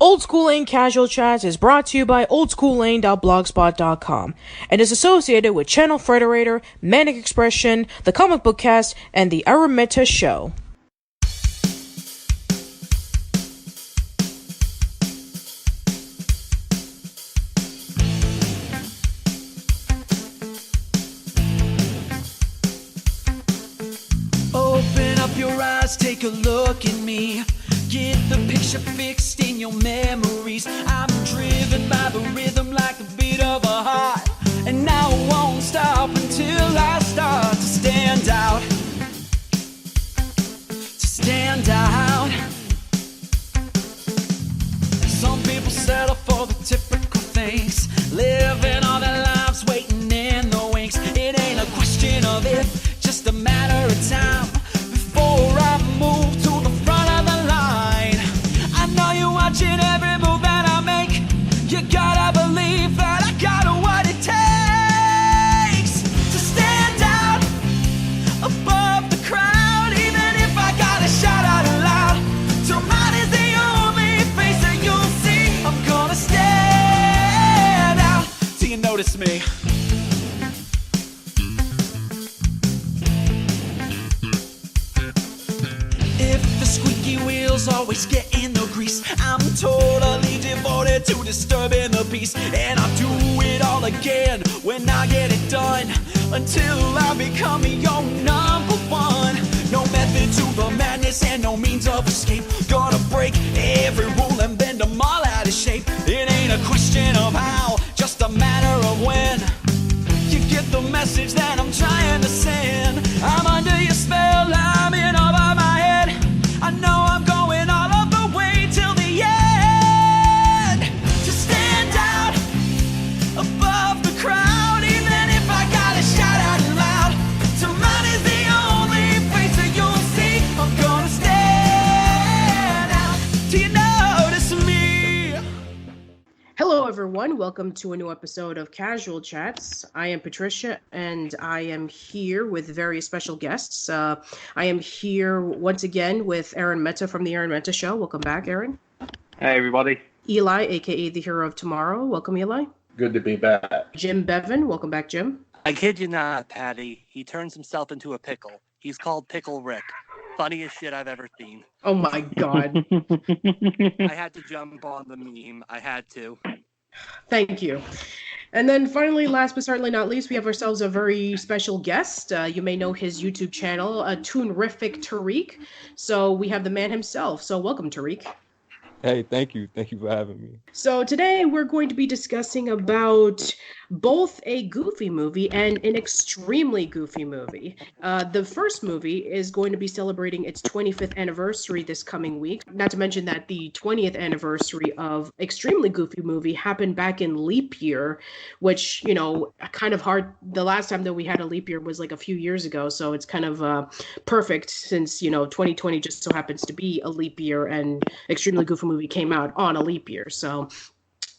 Old School Lane Casual Chats is brought to you by oldschoollane.blogspot.com and is associated with Channel Frederator, Manic Expression, The Comic Book Cast, and The Arun Mehta Show. Open up your eyes, take a look at me. Get the picture fixed in your memories. I'm driven by the rhythm like the beat of a heart, and now I won't stop until I start to stand out. To stand out. Some people settle for the typical things, living all their lives waiting in the wings. It ain't a question of if, just a matter of time before I move to the front of the line. I know you're watching every move that I make. You gotta believe that I got what it takes to stand out above the crowd. Even if I gotta shout out loud, so mine is the only face that you'll see. I'm gonna stand out till you notice me. If the squeaky wheels always get in the grease, I'm totally devoted to disturbing the peace. And I'll do it all again when I get it done, until I become your number one. No method to the madness and no means of escape. Gonna break every rule and bend them all out of shape. It ain't a question of how, just a matter of when. You get the message that I'm trying to send. I'm under your spell, I'm in over my head. I know I'm going all of the way till the end. To stand out above the crowd, even if I gotta shout out loud. So mine is the only face that you'll see. I'm gonna stand out till you notice me. Hello everyone, welcome to a new episode of Casual Chats. I am Patricia and I am here with very special guests. I am here once again with Arun Mehta from the Arun Mehta Show. Welcome back, Arun. Hey everybody. Eli, aka the Hero of Tomorrow. Welcome, Eli. Good to be back. Jim Bevan. Welcome back, Jim. I kid you not, Patty. He turns himself into a pickle. He's called Pickle Rick. Funniest shit I've ever seen. Oh my god. I had to jump on the meme. I had to. Thank you. And then finally, last but certainly not least, we have ourselves a very special guest. You may know his YouTube channel, ToonrificTariq. So we have the man himself. So welcome, Tariq. Hey, thank you. Thank you for having me. So today we're going to be discussing about both a goofy movie and an extremely goofy movie. The first movie is going to be celebrating its 25th anniversary this coming week. Not to mention that the 20th anniversary of extremely goofy movie happened back in leap year, which, you know, kind of hard. The last time that we had a leap year was like a few years ago. So it's kind of perfect since, you know, 2020 just so happens to be a leap year and extremely goofy movie came out on a leap year. So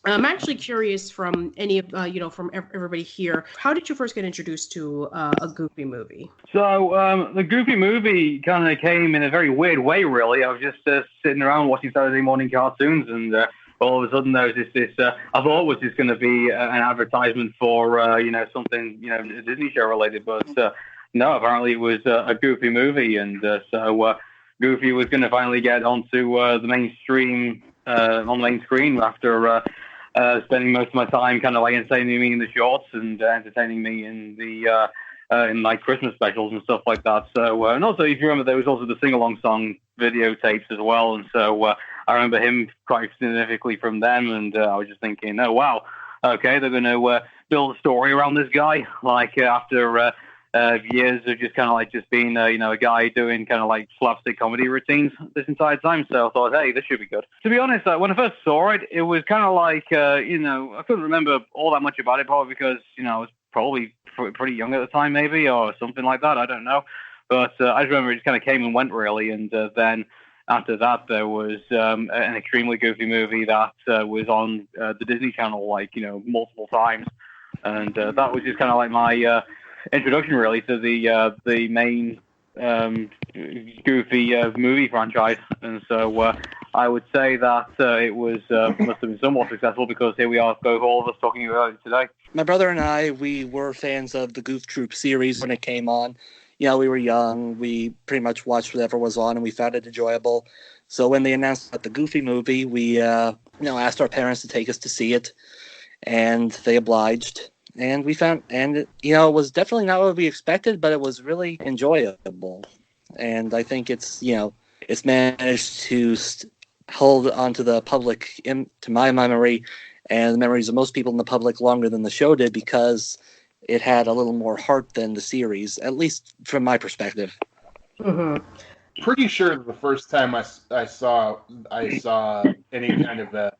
I'm actually curious from any of, from everybody here, how did you first get introduced to a Goofy movie? So the Goofy movie kind of came in a very weird way, really. I was just sitting around watching Saturday morning cartoons, and all of a sudden there was this I thought it was just going to be an advertisement for, something, Disney show related, but no, apparently it was a Goofy movie, and so Goofy was going to finally get onto the mainstream, on the main screen after spending most of my time kind of like entertaining me in the shorts and entertaining me in the in like Christmas specials and stuff like that. So and also, if you remember, there was also the sing-along song videotapes as well. And so I remember him quite significantly from them. And I was just thinking, oh wow, okay, they're going to build a story around this guy. Like after years of just kind of like just being a guy doing kind of like slapstick comedy routines this entire time. So I thought, hey, this should be good. To be honest, when I first saw it, it was kind of like I couldn't remember all that much about it, probably because I was probably pretty young at the time, maybe, or something like that. I don't know, but I just remember it just kind of came and went really. And then after that, there was an extremely goofy movie that was on the Disney Channel multiple times, and that was just kind of like my introduction really to the main Goofy movie franchise. And so I would say that it was must have been somewhat successful, because here we are, all of us talking about it today. My brother and I, we were fans of the Goof Troop series when it came on. You know, we were young. We pretty much watched whatever was on, and we found it enjoyable. So when they announced that the Goofy movie, we asked our parents to take us to see it, and they obliged. And we found, and it was definitely not what we expected, but it was really enjoyable. And I think it's managed to hold onto the public, to my memory, and the memories of most people in the public longer than the show did, because it had a little more heart than the series, at least from my perspective. Mm-hmm. Pretty sure the first time I saw any kind of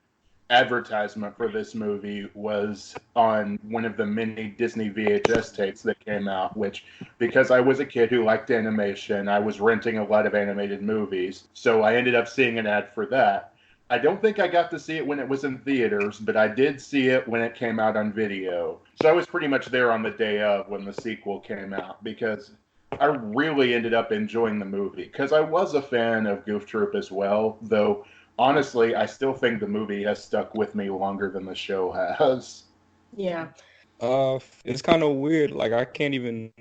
advertisement for this movie was on one of the mini Disney VHS tapes that came out, which, because I was a kid who liked animation, I was renting a lot of animated movies, so I ended up seeing an ad for that. I don't think I got to see it when it was in theaters, but I did see it when it came out on video. So I was pretty much there on the day of when the sequel came out, because I really ended up enjoying the movie, because I was a fan of Goof Troop as well, though honestly, I still think the movie has stuck with me longer than the show has. Yeah. It's kind of weird. Like, I can't even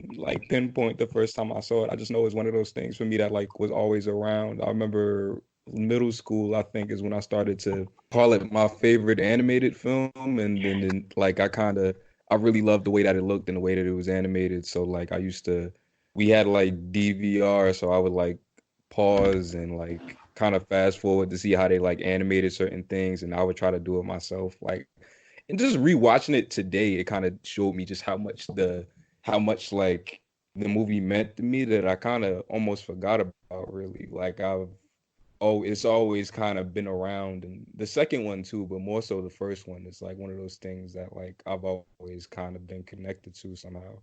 pinpoint the first time I saw it. I just know it's one of those things for me that was always around. I remember middle school, I think, is when I started to call it my favorite animated film, and then I really loved the way that it looked and the way that it was animated. So we had DVR, so I would pause and kind of fast forward to see how they animated certain things, and I would try to do it myself. And just rewatching it today, it kind of showed me just how much the movie meant to me, that I kind of almost forgot about, really. It's always kind of been around, and the second one too, but more so the first one. It's one of those things that I've always kind of been connected to somehow.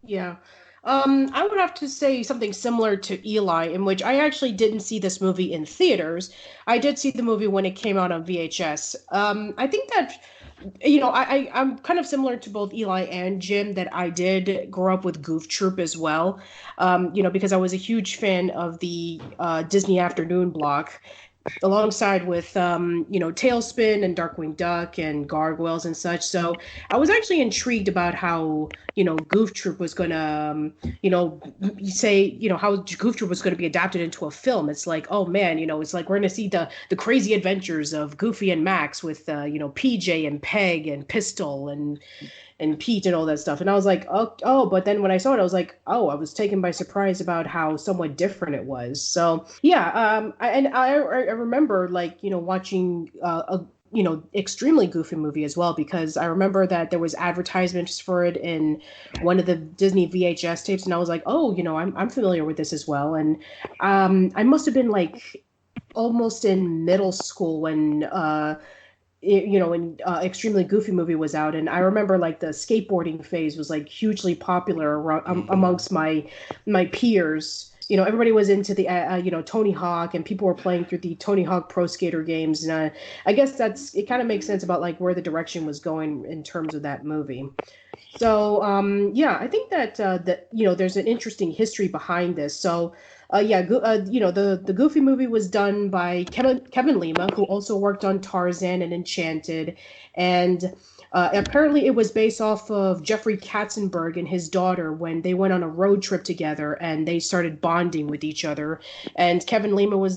Yeah. I would have to say something similar to Eli, in which I actually didn't see this movie in theaters. I did see the movie when it came out on VHS. I think that, I'm kind of similar to both Eli and Jim, that I did grow up with Goof Troop as well, because I was a huge fan of the Disney Afternoon block, alongside with Tailspin and Darkwing Duck and Gargoyles and such. So I was actually intrigued about how Goof Troop was gonna how Goof Troop was gonna be adapted into a film. It's oh man, it's we're gonna see the crazy adventures of Goofy and Max with PJ and Peg and Pistol and Pete and all that stuff. And I was but then when I saw it, I was I was taken by surprise about how somewhat different it was. So yeah, I remember watching a extremely goofy movie as well, because I remember that there was advertisements for it in one of the Disney VHS tapes, and I was I'm familiar with this as well. And I must have been almost in middle school when when Extremely Goofy movie was out, and I remember the skateboarding phase was hugely popular amongst my peers. Everybody was into the Tony Hawk, and people were playing through the Tony Hawk Pro Skater games, and I guess it kind of makes sense about where the direction was going in terms of that movie. So I think that there's an interesting history behind this. So the Goofy movie was done by Kevin Lima, who also worked on Tarzan and Enchanted, and apparently it was based off of Jeffrey Katzenberg and his daughter when they went on a road trip together and they started bonding with each other. And Kevin Lima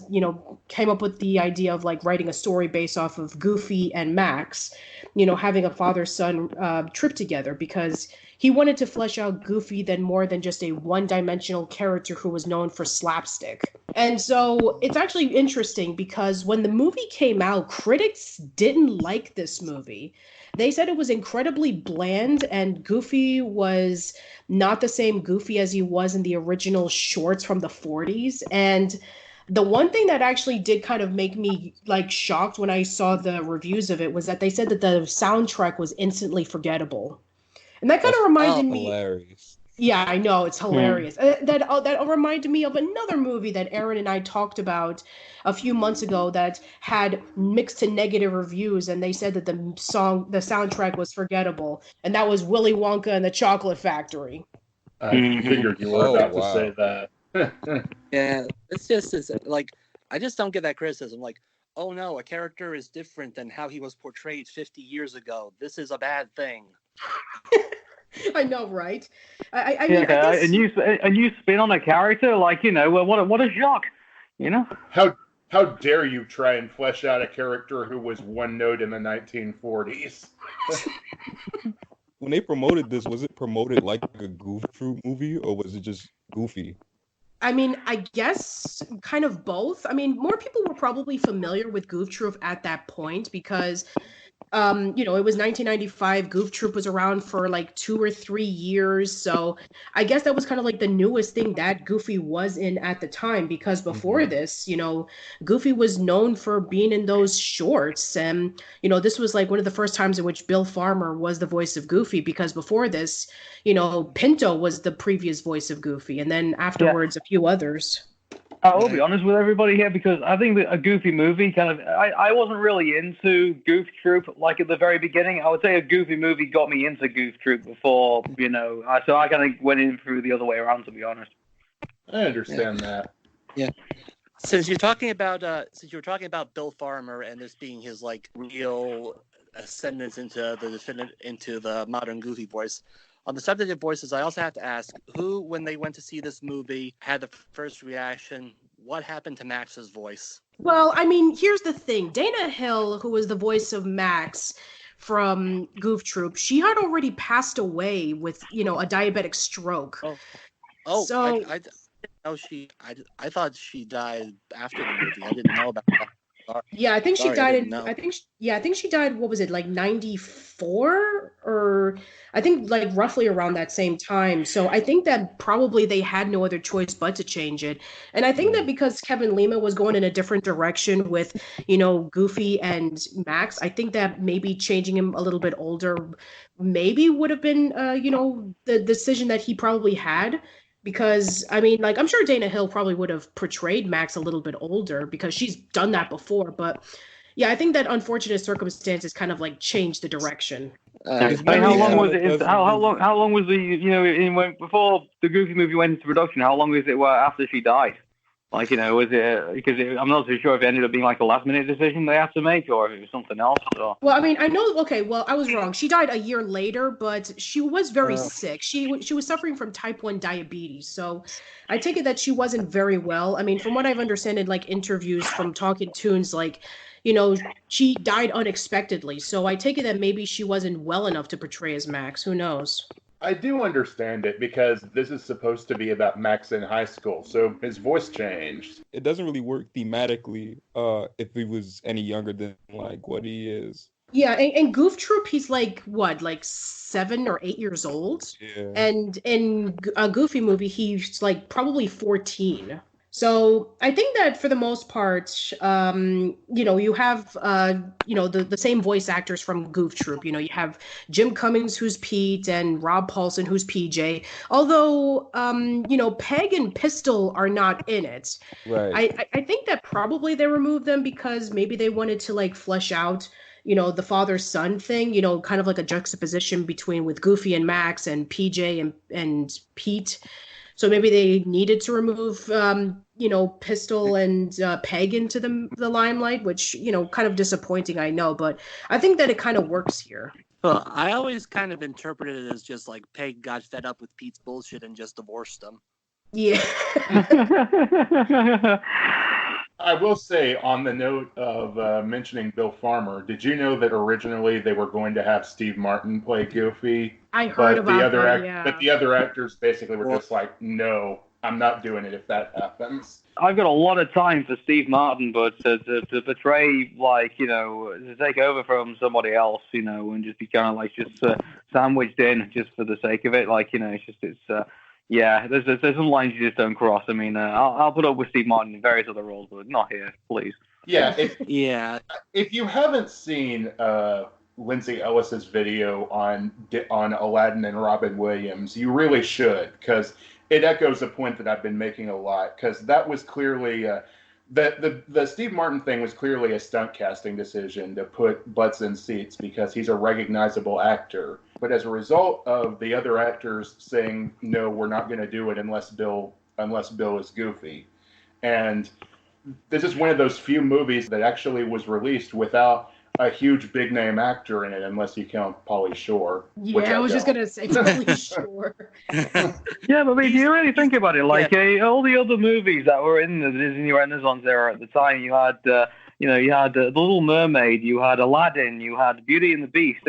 came up with the idea of writing a story based off of Goofy and Max, having a father-son trip together, because he wanted to flesh out Goofy more than just a one-dimensional character who was known for slapstick. And so it's actually interesting, because when the movie came out, critics didn't like this movie. They said it was incredibly bland, and Goofy was not the same Goofy as he was in the original shorts from the 40s. And the one thing that actually did kind of make me shocked when I saw the reviews of it was that they said that the soundtrack was instantly forgettable. And that kind of reminded me. Hilarious. Yeah, I know, it's hilarious. That reminded me of another movie that Aaron and I talked about a few months ago that had mixed to negative reviews, and they said that the soundtrack was forgettable, and that was Willy Wonka and the Chocolate Factory. I figured you were about to say that. Yeah, it's I just don't get that criticism. oh no, a character is different than how he was portrayed 50 years ago. This is a bad thing. I know, right? I mean, I guess... a new spin on a character, like, you know, what a shock, you know? How dare you try and flesh out a character who was one note in the 1940s? When they promoted this, was it promoted like a Goof Troop movie, or was it just goofy? I mean, I guess kind of both. I mean, more people were probably familiar with Goof Troop at that point because, you know, it was 1995. Goof Troop was around for like 2 or 3 years. So I guess that was kind of like the newest thing that Goofy was in at the time, because before this, you know, Goofy was known for being in those shorts. And, you know, this was like one of the first times in which Bill Farmer was the voice of Goofy, because before this, you know, Pinto was the previous voice of Goofy. And then afterwards, a few others. I will be honest with everybody here, because I think that a Goofy movie I wasn't really into Goof Troop like at the very beginning. I would say a Goofy movie got me into Goof Troop before, you know, so I kind of went in through the other way around, to be honest. I understand that. Yeah. Since you're talking about Bill Farmer and this being his like real ascendance into the modern Goofy voice. On the subject of voices, I also have to ask, who, when they went to see this movie, had the first reaction? What happened to Max's voice? Well, I mean, here's the thing. Dana Hill, who was the voice of Max from Goof Troop, she had already passed away with, you know, a diabetic stroke. So I thought she died after the movie. I didn't know about that. Yeah, I think she died I think she died, what was it, like 94, or I think like roughly around that same time. So I think that probably they had no other choice but to change it. And I think that because Kevin Lima was going in a different direction with, you know, Goofy and Max, I think that maybe changing him a little bit older maybe would have been you know, the decision that he probably had. Because, I mean, like, I'm sure Dana Hill probably would have portrayed Max a little bit older because she's done that before. But, yeah, I think that unfortunate circumstances kind of, like, changed the direction. How long was it? How long was the, you know, before the Goofy movie went into production, how long was it after she died? Like, you know, was it, because I'm not too sure if it ended up being like a last minute decision they had to make, or if it was something else. Or... Well, I mean, I know, okay, well, I was wrong. She died a year later, but she was very sick. She was suffering from type 1 diabetes. So I take it that she wasn't very well. I mean, from what I've understood in like interviews from Talking Toons, like, you know, she died unexpectedly. So I take it that maybe she wasn't well enough to portray as Max. Who knows? I do understand it, because this is supposed to be about Max in high school, so his voice changed. It doesn't really work thematically if he was any younger than like what he is. Yeah, and Goof Troop, he's like, what, like 7 or 8 years old? Yeah. And in a Goofy movie, he's like probably 14. So I think that for the most part, you know, you have, you know, the same voice actors from Goof Troop. You know, you have Jim Cummings, who's Pete, and Rob Paulson, who's PJ. Although, you know, Peg and Pistol are not in it. Right. I think that probably they removed them because maybe they wanted to, like, flesh out, you know, the father-son thing, you know, kind of like a juxtaposition between with Goofy and Max and PJ and Pete. So maybe they needed to remove, you know, Pistol and Peg into the limelight, which, you know, kind of disappointing, I know. But I think that it kind of works here. Well, I always kind of interpreted it as just like Peg got fed up with Pete's bullshit and just divorced him. Yeah. I will say, on the note of mentioning Bill Farmer, did you know that originally they were going to have Steve Martin play Goofy? I heard about that, yeah. But the other actors basically were just like, no, I'm not doing it if that happens. I've got a lot of time for Steve Martin, but to portray, like, you know, to take over from somebody else, you know, and just be kind of like just sandwiched in just for the sake of it, like, you know, yeah, there's some lines you just don't cross. I mean, I'll put up with Steve Martin in various other roles, but not here, please. Yeah, If you haven't seen Lindsay Ellis's video on Aladdin and Robin Williams, you really should, because it echoes a point that I've been making a lot. Because that was clearly the Steve Martin thing was clearly a stunt casting decision to put butts in seats because he's a recognizable actor. But as a result of the other actors saying, no, we're not going to do it unless Bill is Goofy. And this is one of those few movies that actually was released without a huge big name actor in it, unless you count Pauly Shore. Yeah, I was just gonna say Pauly Shore. Yeah, but I mean, do you really think about it? Like all the other movies that were in the Disney Renaissance era at the time, you had, you had The Little Mermaid, you had Aladdin, you had Beauty and the Beast.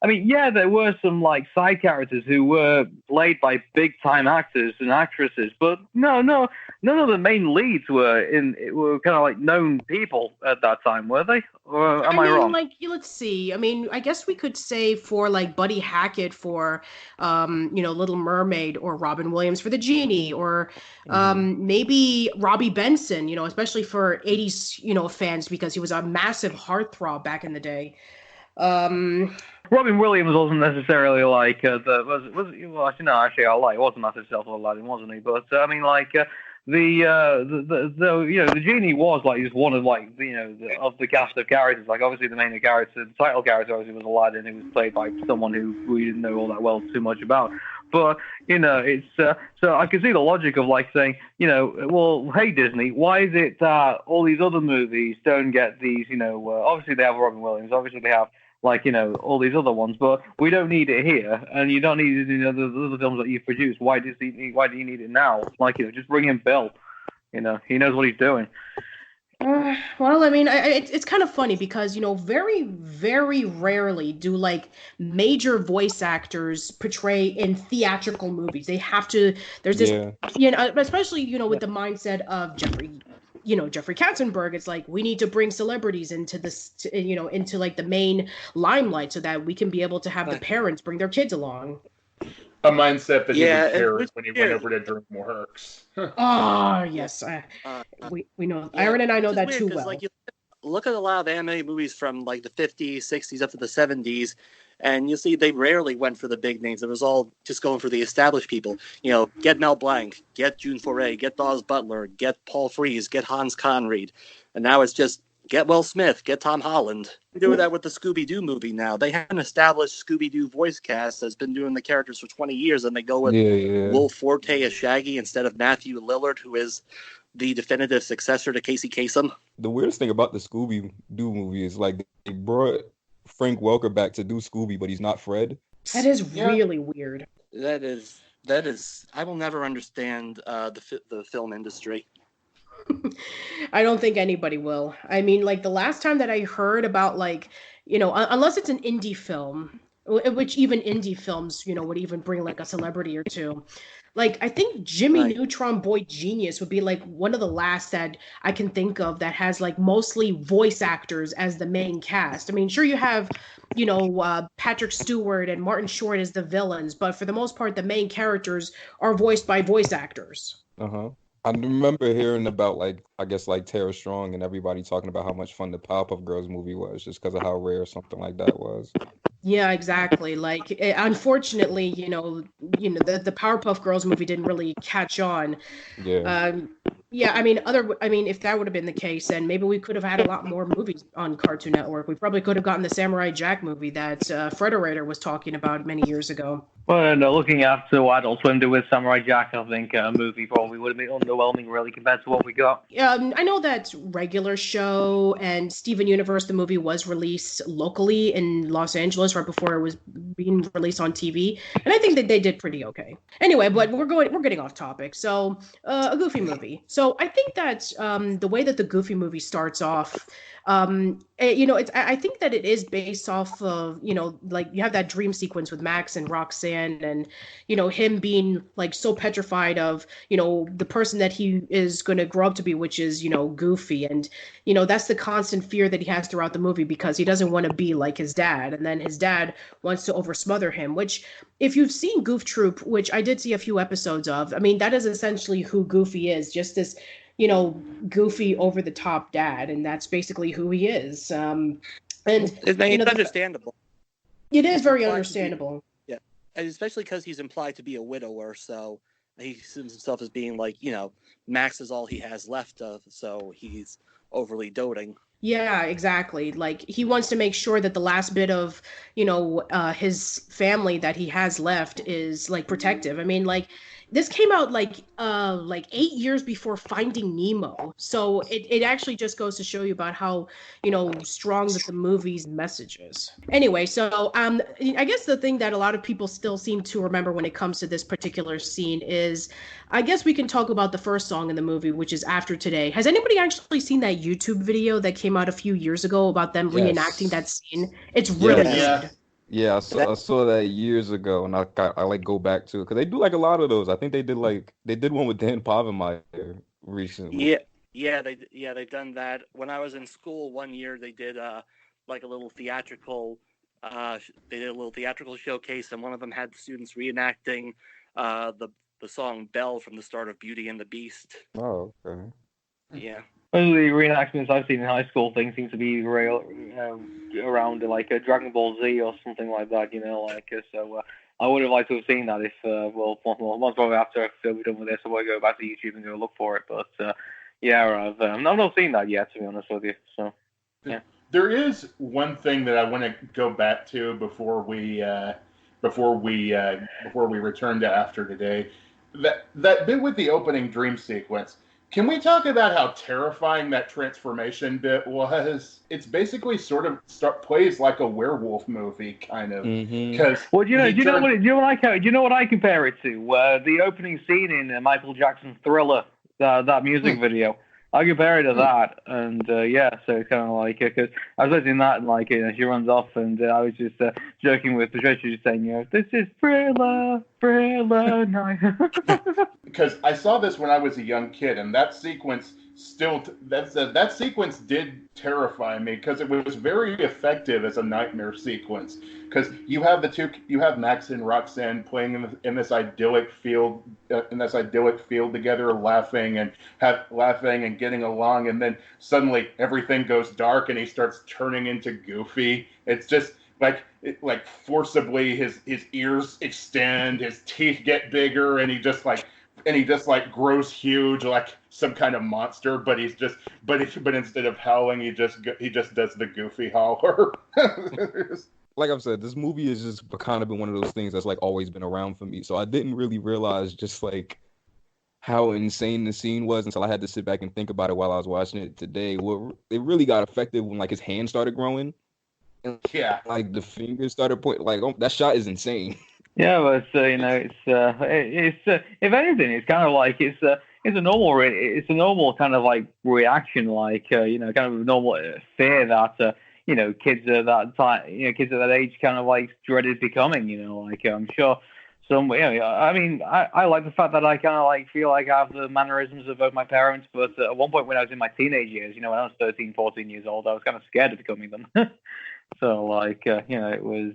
Yeah, there were some like side characters who were played by big time actors and actresses, but no, none of the main leads were kind of like known people at that time, were they? Or am I wrong? Let's see. I guess we could say for like Buddy Hackett for, Little Mermaid, or Robin Williams for the Genie, or maybe Robbie Benson, especially for 80s, fans, because he was a massive heartthrob back in the day. Robin Williams wasn't necessarily like actually I'll lie, he wasn't massive self Aladdin, wasn't he? But the Genie was like just one of of the cast of characters. Like obviously the main character, the title character obviously was Aladdin, who was played by someone who we didn't know all that well too much about. But it's so I can see the logic of like saying, well, hey Disney, why is it that all these other movies don't get these? Obviously they have Robin Williams, obviously they have all these other ones, but we don't need it here, and you don't need the other films that you've produced. Why do you need it now? Just bring in Bill. He knows what he's doing. It's kind of funny because, very, very rarely do like major voice actors portray in theatrical movies. They have to, there's this, especially, with the mindset of Jeffrey Katzenberg. It's like, we need to bring celebrities into this, into like the main limelight so that we can be able to have the parents bring their kids along. A mindset that he would carry when he went over to DreamWorks. Oh, yes. We know. Aaron and I know that too well. Like, you look at a lot of animated movies from like the 50s, 60s, up to the 70s, and you see they rarely went for the big names. It was all just going for the established people. Get Mel Blanc, get June Foray, get Dawes Butler, get Paul Frees, get Hans Conried. And now it's just get Will Smith, get Tom Holland. They're doing that with the Scooby-Doo movie now. They have an established Scooby-Doo voice cast that's been doing the characters for 20 years, and they go with Will Forte as Shaggy instead of Matthew Lillard, who is the definitive successor to Casey Kasem. The weirdest thing about the Scooby-Doo movie is like they brought Frank Welker back to do Scooby, but he's not Fred. That is really weird. That is. I will never understand the film industry. I don't think anybody will. The last time that I heard about unless it's an indie film, which even indie films, would even bring like a celebrity or two. I think Jimmy Neutron Boy Genius would be like one of the last that I can think of that has like mostly voice actors as the main cast. Sure you have, Patrick Stewart and Martin Short as the villains, but for the most part, the main characters are voiced by voice actors. Uh-huh. I remember hearing about Tara Strong and everybody talking about how much fun the Powerpuff Girls movie was just because of how rare something like that was. Yeah, exactly. Unfortunately, the Powerpuff Girls movie didn't really catch on. Yeah. If that would have been the case, then maybe we could have had a lot more movies on Cartoon Network. We probably could have gotten the Samurai Jack movie that Frederator was talking about many years ago. Well, looking after what Adult Swim did with Samurai Jack, I think a movie probably would have been underwhelming, really, compared to what we got. I know that Regular Show and Steven Universe, the movie, was released locally in Los Angeles right before it was being released on TV, and I think that they did pretty okay. Anyway, but we're getting off topic. So, a Goofy movie. So I think that the way that the Goofy movie starts off, I think that it is based off of, you have that dream sequence with Max and Roxanne and, him being like so petrified of, the person that he is going to grow up to be, which is, Goofy. And, that's the constant fear that he has throughout the movie because he doesn't want to be like his dad. And then his dad wants to oversmother him, which if you've seen Goof Troop, which I did see a few episodes of, that is essentially who Goofy is, just this goofy over the top dad, and that's basically who he is. It's understandable. It is very understandable. Yeah, and especially because he's implied to be a widower, so he sees himself as being like, Max is all he has left of, so he's overly doting. Yeah, exactly. He wants to make sure that the last bit of, his family that he has left is protective. this came out like 8 years before Finding Nemo. So it actually just goes to show you about how, strong that the movie's message is. Anyway, so I guess the thing that a lot of people still seem to remember when it comes to this particular scene is, I guess we can talk about the first song in the movie, which is After Today. Has anybody actually seen that YouTube video that came out a few years ago about them reenacting that scene? It's really good. Yeah, I saw that years ago, and I like go back to it because they do like a lot of those. I think they did one with Dan Povenmire recently. They've done that. When I was in school one year, they did like a little theatrical. They did a little theatrical showcase, and one of them had students reenacting the song "Belle" from the start of Beauty and the Beast. Oh, okay. Yeah. Most of the reenactments I've seen in high school things seem to be around like a Dragon Ball Z or something like that, so I would have liked to have seen that if, once we're after we're done with this, I will go back to YouTube and go look for it, but I've not seen that yet, to be honest with you, so, yeah. There is one thing that I want to go back to before we return to After Today. That bit with the opening dream sequence. Can we talk about how terrifying that transformation bit was? It's basically sort of plays like a werewolf movie, kind of. Because what I compare it to? The opening scene in Michael Jackson's Thriller, that music video. I compare it to that, and so it's kind of like because I was listening to that, and she runs off, and I was just joking with Patricia, just saying, this is Thriller night. Because I saw this when I was a young kid, and that sequence that sequence did terrify me because it was very effective as a nightmare sequence. Because you have Max and Roxanne playing in this idyllic field together, laughing and getting along, and then suddenly everything goes dark and he starts turning into Goofy. It's just like forcibly his ears extend, his teeth get bigger, and he just grows huge like some kind of monster. But instead of howling, he just does the Goofy holler. Like I've said, this movie has just kind of been one of those things that's like always been around for me. So I didn't really realize just like how insane the scene was until I had to sit back and think about it while I was watching it today. Well, it really got effective when like his hand started growing. And, like the fingers started pointing. Like, oh, that shot is insane. Yeah, but it's if anything, it's kind of like it's a normal kind of like reaction, like kind of a normal fear that kids at that time, kids at that age kind of like dreaded becoming. I'm sure some. I mean, I like the fact that I kind of like feel like I have the mannerisms of both my parents, but at one point when I was in my teenage years, when I was 13, 14 years old, I was kind of scared of becoming them. So it was.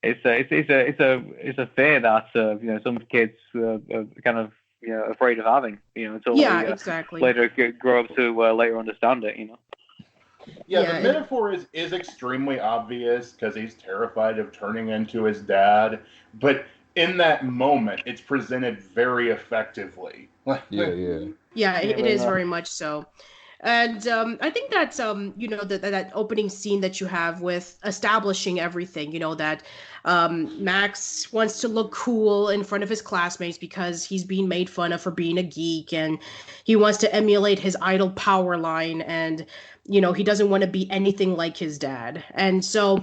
It's a fear that some kids are kind of afraid of having until exactly. later grow up to later understand it. Yeah, the metaphor is extremely obvious because he's terrified of turning into his dad, but in that moment, it's presented very effectively. Yeah, it is very much so. And I think that's, that opening scene that you have with establishing everything, that Max wants to look cool in front of his classmates because he's being made fun of for being a geek, and he wants to emulate his idol Powerline, and, he doesn't want to be anything like his dad. And so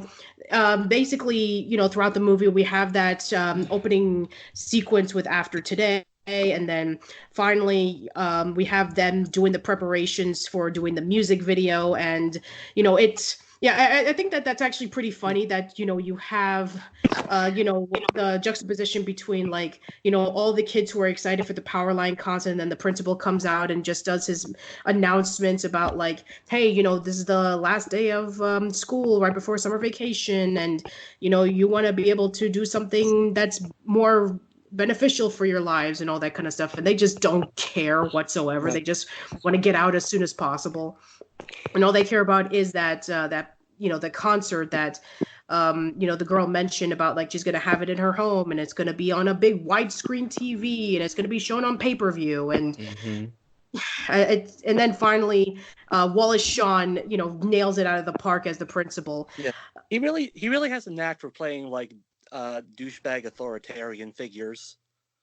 basically, throughout the movie, we have that opening sequence with After Today. And then finally, we have them doing the preparations for doing the music video. And, I think that's actually pretty funny that, you have, the juxtaposition between all the kids who are excited for the Powerline concert, and then the principal comes out and just does his announcements about hey, this is the last day of school right before summer vacation. And, you want to be able to do something that's more beneficial for your lives and all that kind of stuff, and they just don't care whatsoever. They just want to get out as soon as possible, and all they care about is that the concert that the girl mentioned about, she's gonna have it in her home, and it's gonna be on a big widescreen TV, and it's gonna be shown on pay-per-view, and and then finally Wallace Shawn nails it out of the park as the principal. He really has a knack for playing douchebag authoritarian figures.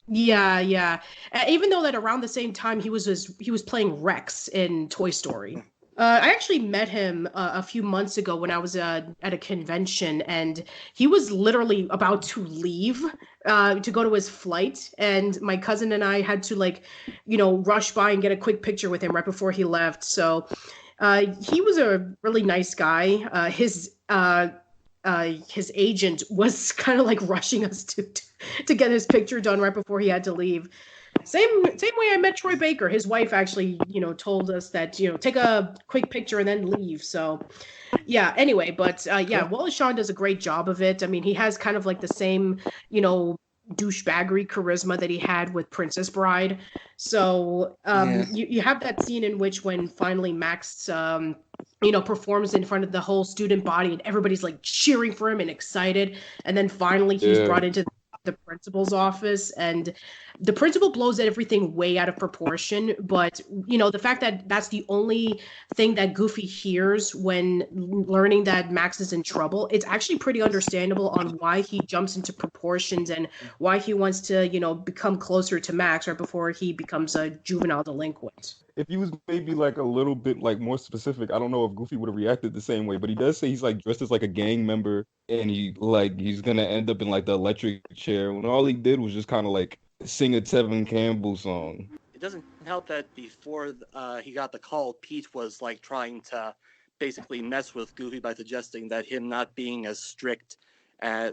Yeah, yeah. Even though that around the same time he was playing Rex in Toy Story. I actually met him a few months ago when I was at a convention, and he was literally about to leave to go to his flight, and my cousin and I had to rush by and get a quick picture with him right before he left. So he was a really nice guy. His agent was kind of like rushing us to get his picture done right before he had to leave. Same way I met Troy Baker. His wife actually, told us that, take a quick picture and then leave. So, yeah. Anyway, but yeah, Wallace Shawn does a great job of it. I mean, he has kind of like the same, douchebaggery charisma that he had with Princess Bride. So you have that scene in which when finally Max performs in front of the whole student body and everybody's like cheering for him and excited, and then finally he's brought into the principal's office, and the principal blows everything way out of proportion. But the fact that that's the only thing that Goofy hears when learning that Max is in trouble, it's actually pretty understandable on why he jumps into proportions and why he wants to become closer to Max right before he becomes a juvenile delinquent. If he was maybe like a little bit like more specific, I don't know if Goofy would have reacted the same way, but he does say he's like dressed as like a gang member and he's gonna end up in like the electric chair when all he did was just kind of like sing a Tevin Campbell song. It doesn't help that before he got the call, Pete was like trying to basically mess with Goofy by suggesting that him not being as strict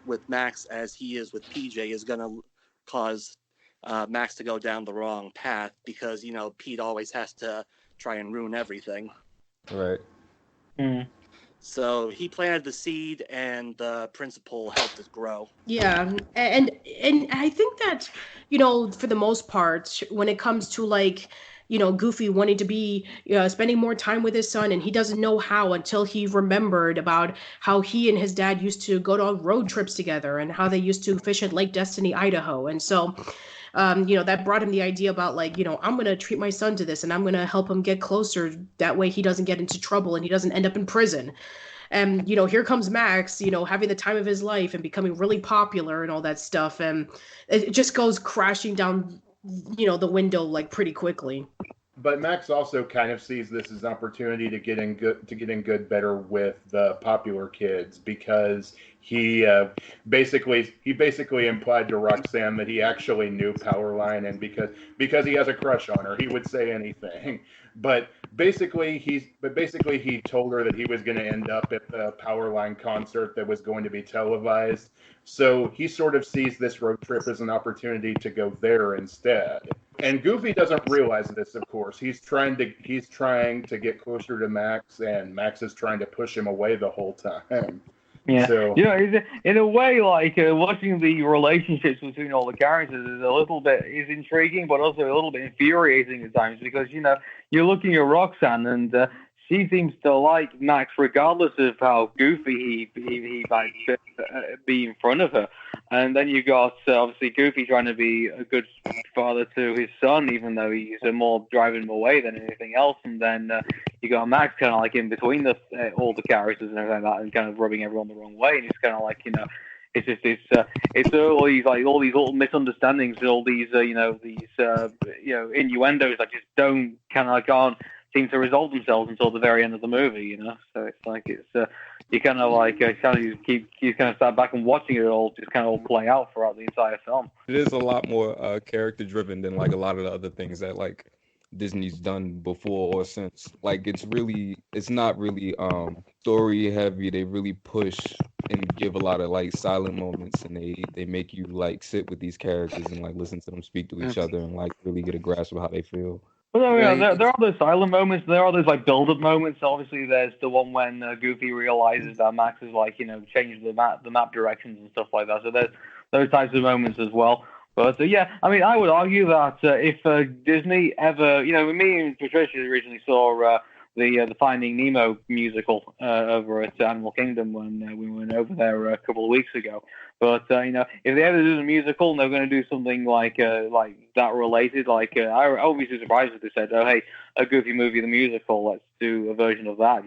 with Max as he is with PJ is gonna cause Max to go down the wrong path, because Pete always has to try and ruin everything. Right. So he planted the seed, and the principal helped it grow. Yeah, and I think that for the most part, when it comes to Goofy wanting to be spending more time with his son, and he doesn't know how until he remembered about how he and his dad used to go on road trips together and how they used to fish at Lake Destiny, Idaho, and so. That brought him the idea about I'm going to treat my son to this and I'm going to help him get closer. That way he doesn't get into trouble and he doesn't end up in prison. And, here comes Max, having the time of his life and becoming really popular and all that stuff. And it just goes crashing down, the window like pretty quickly. But Max also kind of sees this as an opportunity to get in good better with the popular kids, because he basically implied to Roxanne that he actually knew Powerline, and because he has a crush on her, he would say anything. But basically he told her that he was going to end up at the Powerline concert that was going to be televised. So he sort of sees this road trip as an opportunity to go there instead. And Goofy doesn't realize this, of course. He's trying to get closer to Max, and Max is trying to push him away the whole time. Yeah, so, in a way, like watching the relationships between all the characters is intriguing, but also a little bit infuriating at times, because you're looking at Roxanne and she seems to like Max regardless of how goofy he might be in front of her. And then you got obviously Goofy trying to be a good father to his son, even though he's more driving him away than anything else. And then you got Max kind of like in between all the characters and everything like that, and kind of rubbing everyone the wrong way. And it's kind of like it's just it's all these little misunderstandings, all these innuendos that just don't can't seem to resolve themselves until the very end of the movie, So it's like you kind of like you kind of start back and watching it all just kind of all play out throughout the entire film. It is a lot more character driven than like a lot of the other things that like Disney's done before or since. Like it's not really story heavy. They really push and give a lot of like silent moments, and they make you like sit with these characters and like listen to them speak to each other and like really get a grasp of how they feel. Well, there are those silent moments. There are those like build-up moments. Obviously, there's the one when Goofy realizes that Max is changed the map directions and stuff like that. So there's those types of moments as well. But yeah, I mean, I would argue that if Disney ever, me and Patricia originally saw the Finding Nemo musical over at Animal Kingdom when we went over there a couple of weeks ago. But if they ever do a musical and they're going to do something like that related, I would be surprised if they said, "Oh, hey, a Goofy movie, the musical, let's do a version of that."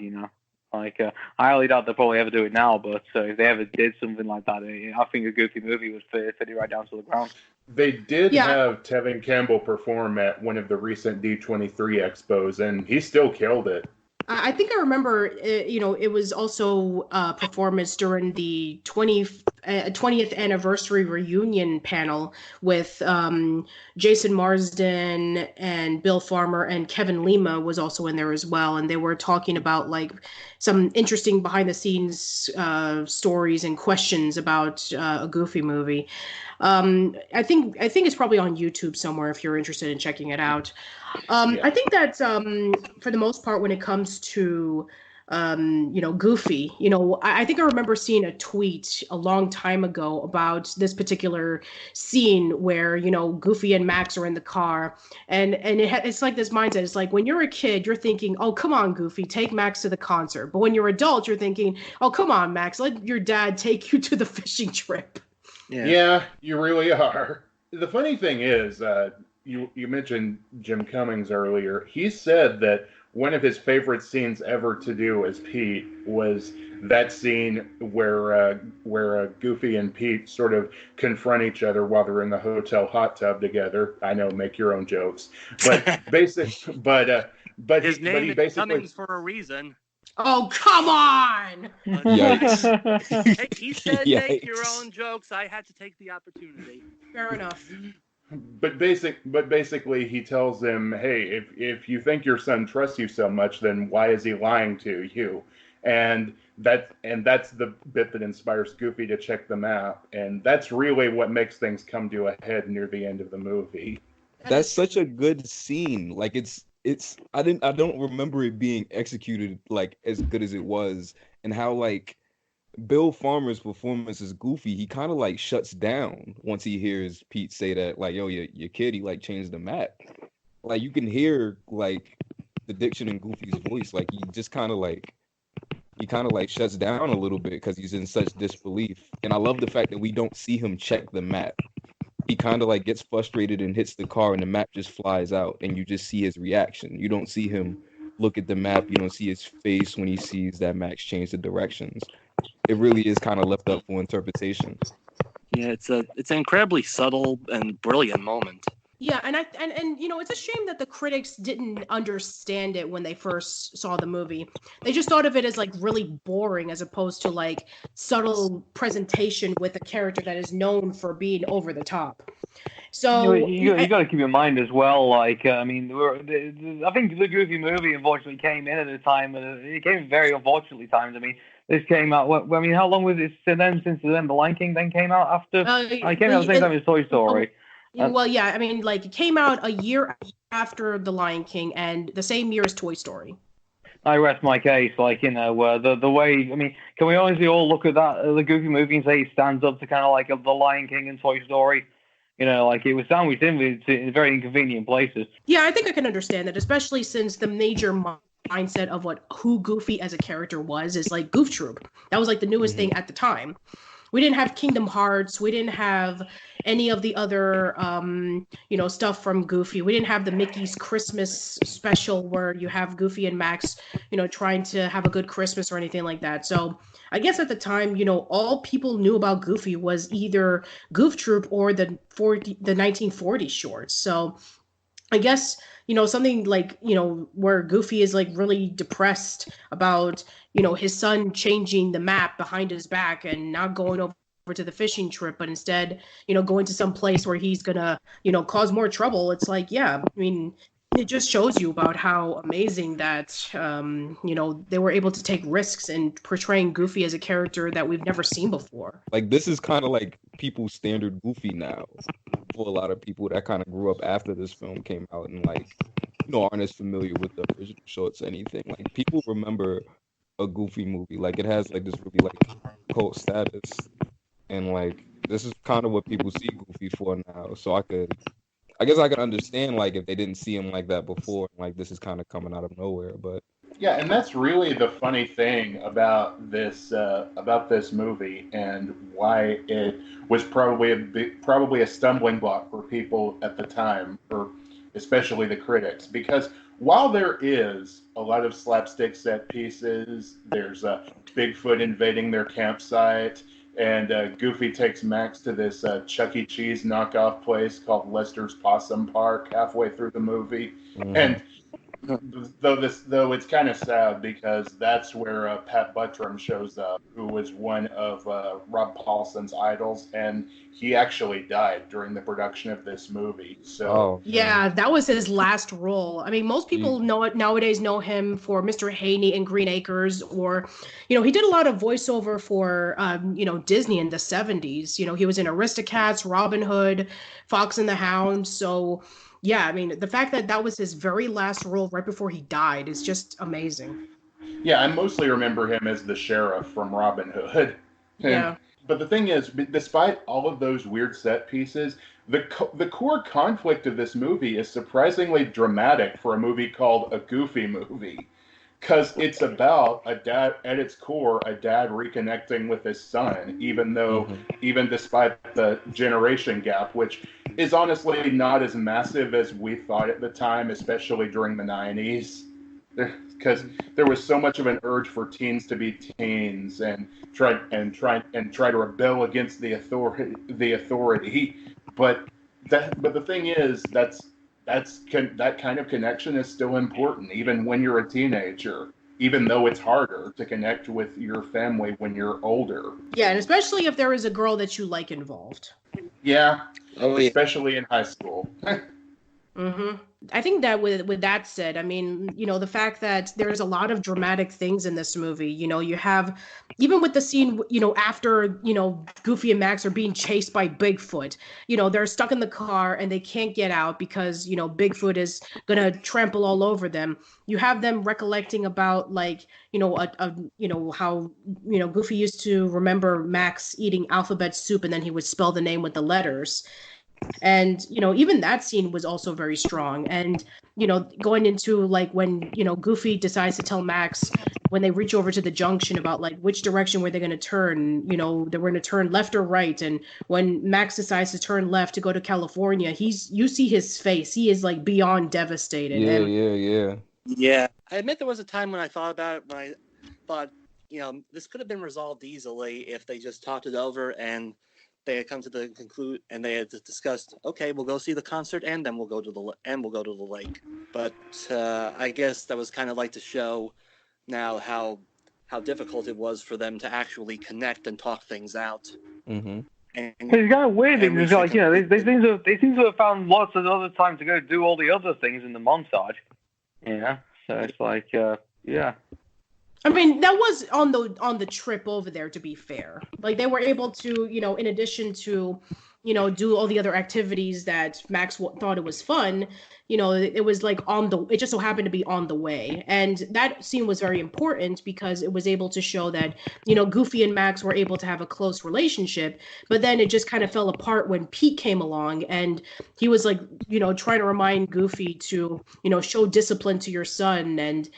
Like, I highly doubt they'll probably ever do it now, but if they ever did something like that, I think a Goofy movie would fit it right down to the ground. They did have Tevin Campbell perform at one of the recent D23 expos, and he still killed it. I think I remember, it was also a performance during the 20th anniversary reunion panel with Jason Marsden and Bill Farmer, and Kevin Lima was also in there as well. And they were talking about like some interesting behind the scenes stories and questions about a Goofy movie. I think it's probably on YouTube somewhere if you're interested in checking it out. I think that for the most part, when it comes to Goofy, I think I remember seeing a tweet a long time ago about this particular scene where Goofy and Max are in the car, and it's like this mindset. It's like when you're a kid, you're thinking, "Oh, come on, Goofy, take Max to the concert," but when you're adult, you're thinking, "Oh, come on, Max, let your dad take you to the fishing trip." Yeah, you really are. The funny thing is, you mentioned Jim Cummings earlier. He said that one of his favorite scenes ever to do as Pete was that scene where Goofy and Pete sort of confront each other while they're in the hotel hot tub together. I know, make your own jokes, but his name is Cummings for a reason. Oh, come on! Yikes. He said, "Make your own jokes." I had to take the opportunity. Fair enough. But basically, he tells them, "Hey, if you think your son trusts you so much, then why is he lying to you?" And that's the bit that inspires Goofy to check the map, and that's really what makes things come to a head near the end of the movie. That's such a good scene. Like I don't remember it being executed like as good as it was, and how like Bill Farmer's performance as Goofy, he kind of like shuts down once he hears Pete say that, like, "Yo, your kid, he like changed the map." Like you can hear like the diction in Goofy's voice, like he kind of like shuts down a little bit because he's in such disbelief. And I love the fact that we don't see him check the map. He kind of like gets frustrated and hits the car, and the map just flies out, and you just see his reaction. You don't see him look at the map. You don't see his face when he sees that Max change the directions. It really is kind of left up for interpretation. Yeah, it's an incredibly subtle and brilliant moment. Yeah, and it's a shame that the critics didn't understand it when they first saw the movie. They just thought of it as like really boring, as opposed to like subtle presentation with a character that is known for being over the top. So you got to keep in mind as well. Like, I mean, I think the Goofy movie unfortunately came in at a time, and it came very unfortunately timed. I mean, this came out. I mean, how long was it since then? The Lion King then came out after. I came out at the same time as Toy Story. Well, yeah, I mean, like, it came out a year after The Lion King and the same year as Toy Story. I rest my case. Like, the way, I mean, can we honestly all look at that, the Goofy movie, and say it stands up to kind of like The Lion King and Toy Story? Like, it was sandwiched in very inconvenient places. Yeah, I think I can understand that, especially since the major mindset of who Goofy as a character was is like Goof Troop. That was like the newest thing at the time. We didn't have Kingdom Hearts. We didn't have any of the other, stuff from Goofy. We didn't have the Mickey's Christmas special where you have Goofy and Max, trying to have a good Christmas or anything like that. So I guess at the time, all people knew about Goofy was either Goof Troop or the 1940s shorts. So I guess, something like, where Goofy is like really depressed about, his son changing the map behind his back and not going over to the fishing trip, but instead, going to some place where he's gonna, cause more trouble. It's like, yeah, I mean, it just shows you about how amazing that, they were able to take risks in portraying Goofy as a character that we've never seen before. Like, this is kind of like people's standard Goofy now for a lot of people that kind of grew up after this film came out and, like, aren't as familiar with the original shorts or anything. Like, people remember a Goofy movie. Like, it has, like, this really, like, cult status. And, like, this is kind of what people see Goofy for now. So I guess I could understand, like, if they didn't see him like that before, like, this is kind of coming out of nowhere, but... Yeah, and that's really the funny thing about this movie, and why it was probably a stumbling block for people at the time, or especially the critics, because while there is a lot of slapstick set pieces, there's Bigfoot invading their campsite, and Goofy takes Max to this Chuck E. Cheese knockoff place called Lester's Possum Park halfway through the movie. Mhm. And though it's kind of sad because that's where Pat Buttram shows up, who was one of Rob Paulson's idols, and he actually died during the production of this movie. So yeah, that was his last role. I mean, most people nowadays know him for Mr. Haney in Green Acres, or, he did a lot of voiceover for, Disney in the 70s. He was in Aristocats, Robin Hood, Fox and the Hound. So, yeah, I mean, the fact that that was his very last role right before he died is just amazing. Yeah, I mostly remember him as the sheriff from Robin Hood. Yeah. But the thing is, despite all of those weird set pieces, the core conflict of this movie is surprisingly dramatic for a movie called A Goofy Movie. Because it's about a dad, at its core, a dad reconnecting with his son, even despite the generation gap, which is honestly not as massive as we thought at the time, especially during the 90s. Because there was so much of an urge for teens to be teens and try to rebel against the authority. But the thing is, that kind of connection is still important, even when you're a teenager, even though it's harder to connect with your family when you're older. Yeah, and especially if there is a girl that you like involved. Yeah, Oh, yeah. especially in high school. Mm-hmm. I think that with that said, I mean, the fact that there's a lot of dramatic things in this movie. You have, even with the scene, after, Goofy and Max are being chased by Bigfoot, they're stuck in the car and they can't get out because, Bigfoot is going to trample all over them. You have them recollecting about, like, how, Goofy used to remember Max eating alphabet soup and then he would spell the name with the letters. And, even that scene was also very strong. And, going into, like, when, Goofy decides to tell Max when they reach over to the junction about, like, which direction were they going to turn, they were going to turn left or right. And when Max decides to turn left to go to California, you see his face. He is, like, beyond devastated. Yeah. I admit there was a time when I thought about it, when I thought, this could have been resolved easily if they just talked it over and they had come to the conclusion, and they had discussed, okay, we'll go see the concert, and then we'll go to the lake. But I guess that was kind of like to show now how difficult it was for them to actually connect and talk things out. Mm-hmm. And it's kind of weird because, like, they seem to have found lots of other time to go do all the other things in the montage. So it's like, yeah. I mean, that was on the trip over there, to be fair. Like, they were able to, in addition to, do all the other activities that Max thought it was fun, it was like it just so happened to be on the way. And that scene was very important because it was able to show that, Goofy and Max were able to have a close relationship, but then it just kind of fell apart when Pete came along and he was like, trying to remind Goofy to, show discipline to your son. And,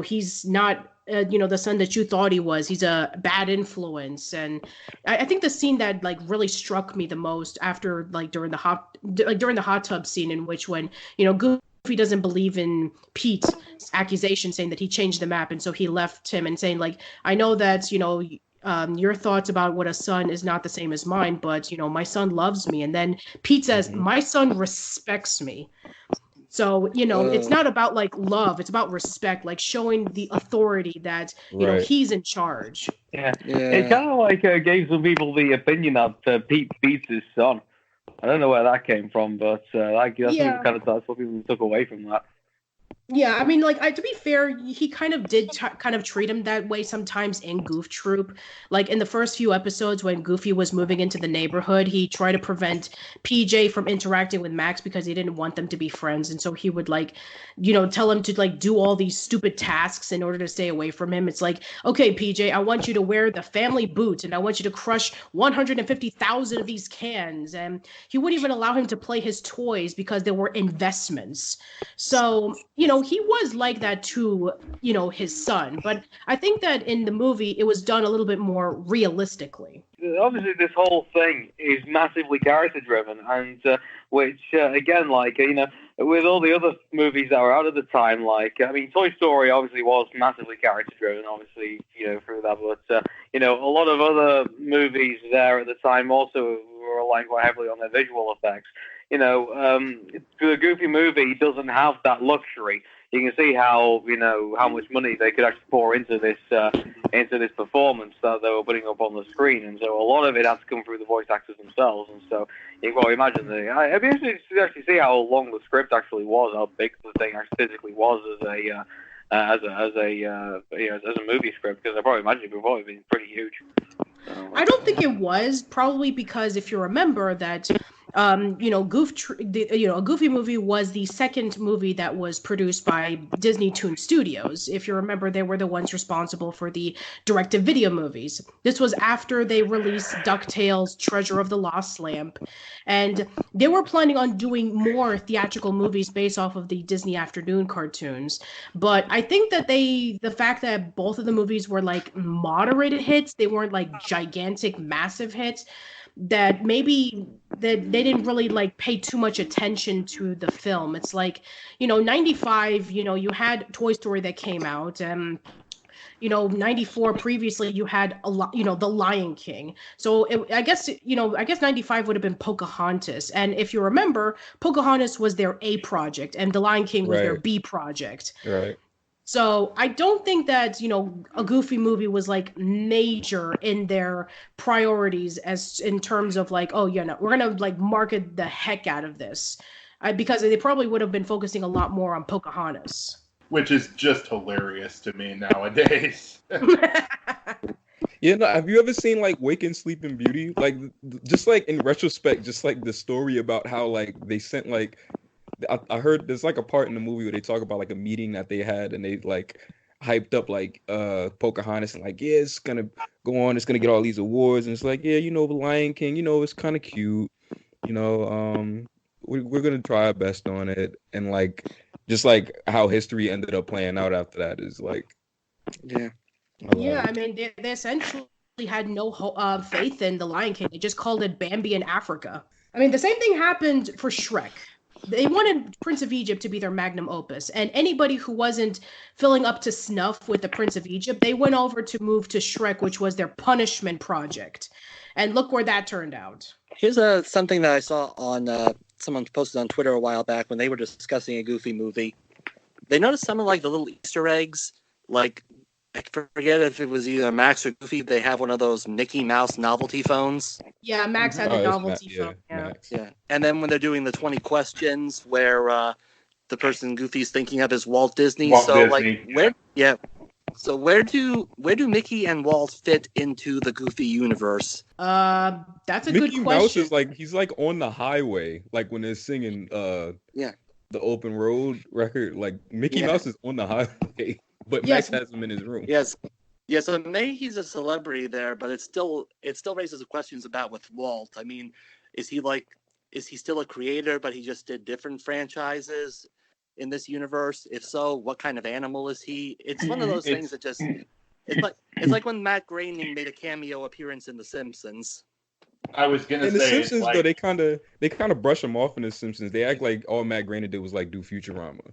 he's not, the son that you thought he was. He's a bad influence. And I think the scene that, like, really struck me the most after, like, during the hot tub scene, in which when, Goofy doesn't believe in Pete's accusation saying that he changed the map, and so he left him, and saying, like, I know that, your thoughts about what a son is not the same as mine, but, my son loves me. And then Pete says, my son respects me. So, it's not about, like, love. It's about respect, like showing the authority that, he's in charge. Yeah. It kind of like gave some people the opinion that Pete beats his son. I don't know where that came from, but that's what people took away from that. Yeah, I mean, like, to be fair, he kind of did kind of treat him that way sometimes in Goof Troop. Like, in the first few episodes when Goofy was moving into the neighborhood, he tried to prevent PJ from interacting with Max because he didn't want them to be friends. And so he would, like, tell him to, like, do all these stupid tasks in order to stay away from him. It's like, okay, PJ, I want you to wear the family boots, and I want you to crush 150,000 of these cans. And he wouldn't even allow him to play his toys because they were investments. So, he was like that to, his son. But I think that in the movie, it was done a little bit more realistically. Obviously, this whole thing is massively character-driven, and which, again, with all the other movies that were out at the time, Toy Story obviously was massively character-driven, obviously, through that, but, a lot of other movies there at the time also were relying quite heavily on their visual effects. The Goofy movie doesn't have that luxury. You can see how much money they could actually pour into this performance that they were putting up on the screen, and so a lot of it had to come through the voice actors themselves. And so you can probably imagine I'd be interested to actually see how long the script actually was, how big the thing actually physically was as a movie script, because I probably imagine it would probably been pretty huge. So, I don't think it was, probably because if you remember that. A Goofy movie was the second movie that was produced by Disney Toon Studios. If you remember, they were the ones responsible for the direct-to-video movies. This was after they released DuckTales, Treasure of the Lost Lamp, and they were planning on doing more theatrical movies based off of the Disney afternoon cartoons. But I think that the fact that both of the movies were like moderated hits, they weren't like gigantic, massive hits, that maybe that they didn't really like pay too much attention to the film. It's like, 95, you had Toy Story that came out, and 94 previously you had a lot, The Lion King. So I guess 95 would have been Pocahontas. And if you remember, Pocahontas was their A project and The Lion King was their B project. Right. So I don't think that, a Goofy movie was like major in their priorities as in terms of like, we're going to like market the heck out of this, because they probably would have been focusing a lot more on Pocahontas. Which is just hilarious to me nowadays. Yeah, no, have you ever seen like Waking Sleeping Beauty? Like, just like in retrospect, just like the story about how like they sent like, I heard there's like a part in the movie where they talk about like a meeting that they had, and they like hyped up like Pocahontas and like, yeah, it's gonna go on, it's gonna get all these awards, and it's like, yeah, The Lion King, it's kind of cute, we're gonna try our best on it, and like just like how history ended up playing out after that is like, I mean they essentially had no faith in The Lion King. They just called it Bambi in Africa. I mean, the same thing happened for Shrek. They wanted Prince of Egypt to be their magnum opus, and anybody who wasn't filling up to snuff with the Prince of Egypt, they went over to move to Shrek, which was their punishment project. And look where that turned out. Here's something that I saw on someone posted on Twitter a while back when they were discussing a Goofy movie. They noticed some of like the little Easter eggs, like I forget if it was either Max or Goofy. They have one of those Mickey Mouse novelty phones. Yeah, Max had the novelty phone. Yeah. And then when they're doing the 20 questions where the person Goofy's thinking of is Walt Disney. So where do Mickey and Walt fit into the Goofy universe? That's a good question. Mickey Mouse is like, he's like on the highway, like when they're singing the Open Road record, like Mickey Mouse is on the highway. But Max has him in his room. Yes. Yeah, so maybe he's a celebrity there, but it still raises questions about with Walt. I mean, is he still a creator, but he just did different franchises in this universe? If so, what kind of animal is he? It's one of those things that just it's like when Matt Groening made a cameo appearance in The Simpsons. I was gonna say, in The Simpsons, though, they kind of brush him off in The Simpsons. They act like all Matt Groening did was like do Futurama.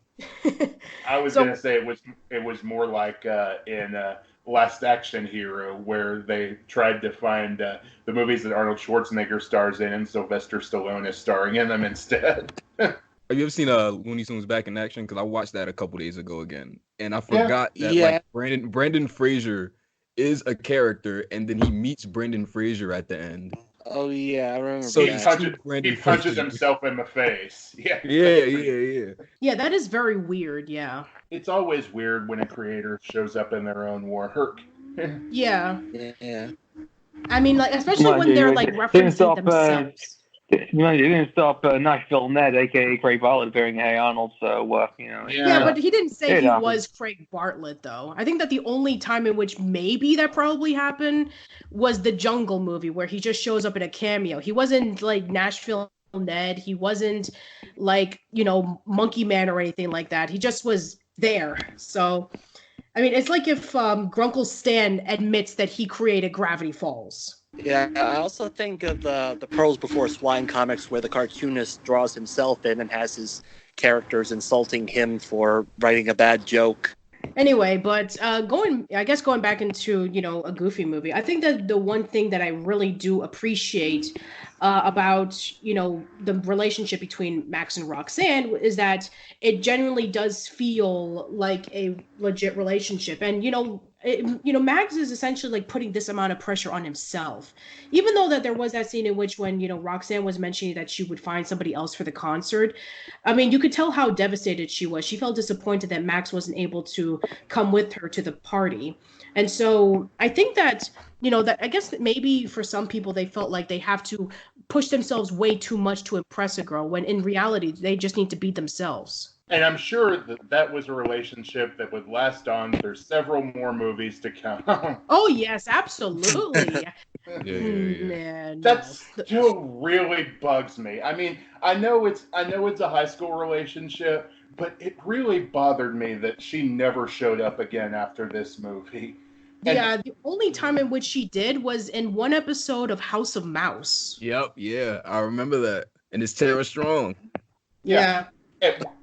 I was gonna say it was more like in Last Action Hero, where they tried to find the movies that Arnold Schwarzenegger stars in, and Sylvester Stallone is starring in them instead. Have you ever seen Looney Tunes Back in Action? Because I watched that a couple days ago again, and I forgot that like Brendan Fraser is a character, and then he meets Brendan Fraser at the end. Oh yeah, I remember. So he punches himself in the face. Yeah. Yeah, that is very weird. Yeah. It's always weird when a creator shows up in their own work. Yeah. Yeah. I mean, like especially when they're like referencing themselves. You didn't stop Nashville Ned, aka Craig Bartlett, appearing in Hey Arnold. So Yeah, but he didn't say he was Craig Bartlett, though. I think that the only time in which maybe that probably happened was the Jungle movie, where he just shows up in a cameo. He wasn't like Nashville Ned. He wasn't like, Monkey Man or anything like that. He just was there. So, I mean, it's like if Grunkle Stan admits that he created Gravity Falls. Yeah, I also think of the Pearls Before Swine comics where the cartoonist draws himself in and has his characters insulting him for writing a bad joke. Anyway, but going back into, a Goofy movie, I think that the one thing that I really do appreciate about, the relationship between Max and Roxanne is that it genuinely does feel like a legit relationship. And, Max is essentially like putting this amount of pressure on himself, even though that there was that scene in which when, Roxanne was mentioning that she would find somebody else for the concert. I mean, you could tell how devastated she was. She felt disappointed that Max wasn't able to come with her to the party. And so I think that, that I guess that maybe for some people, they felt like they have to push themselves way too much to impress a girl, when in reality, they just need to be themselves. And I'm sure that was a relationship that would last on. There's several more movies to come. Oh, yes, absolutely. Yeah. That still really bugs me. I mean, I know it's a high school relationship, but it really bothered me that she never showed up again after this movie. And yeah, the only time in which she did was in one episode of House of Mouse. Yep, yeah, I remember that. And it's Tara Strong. Yeah.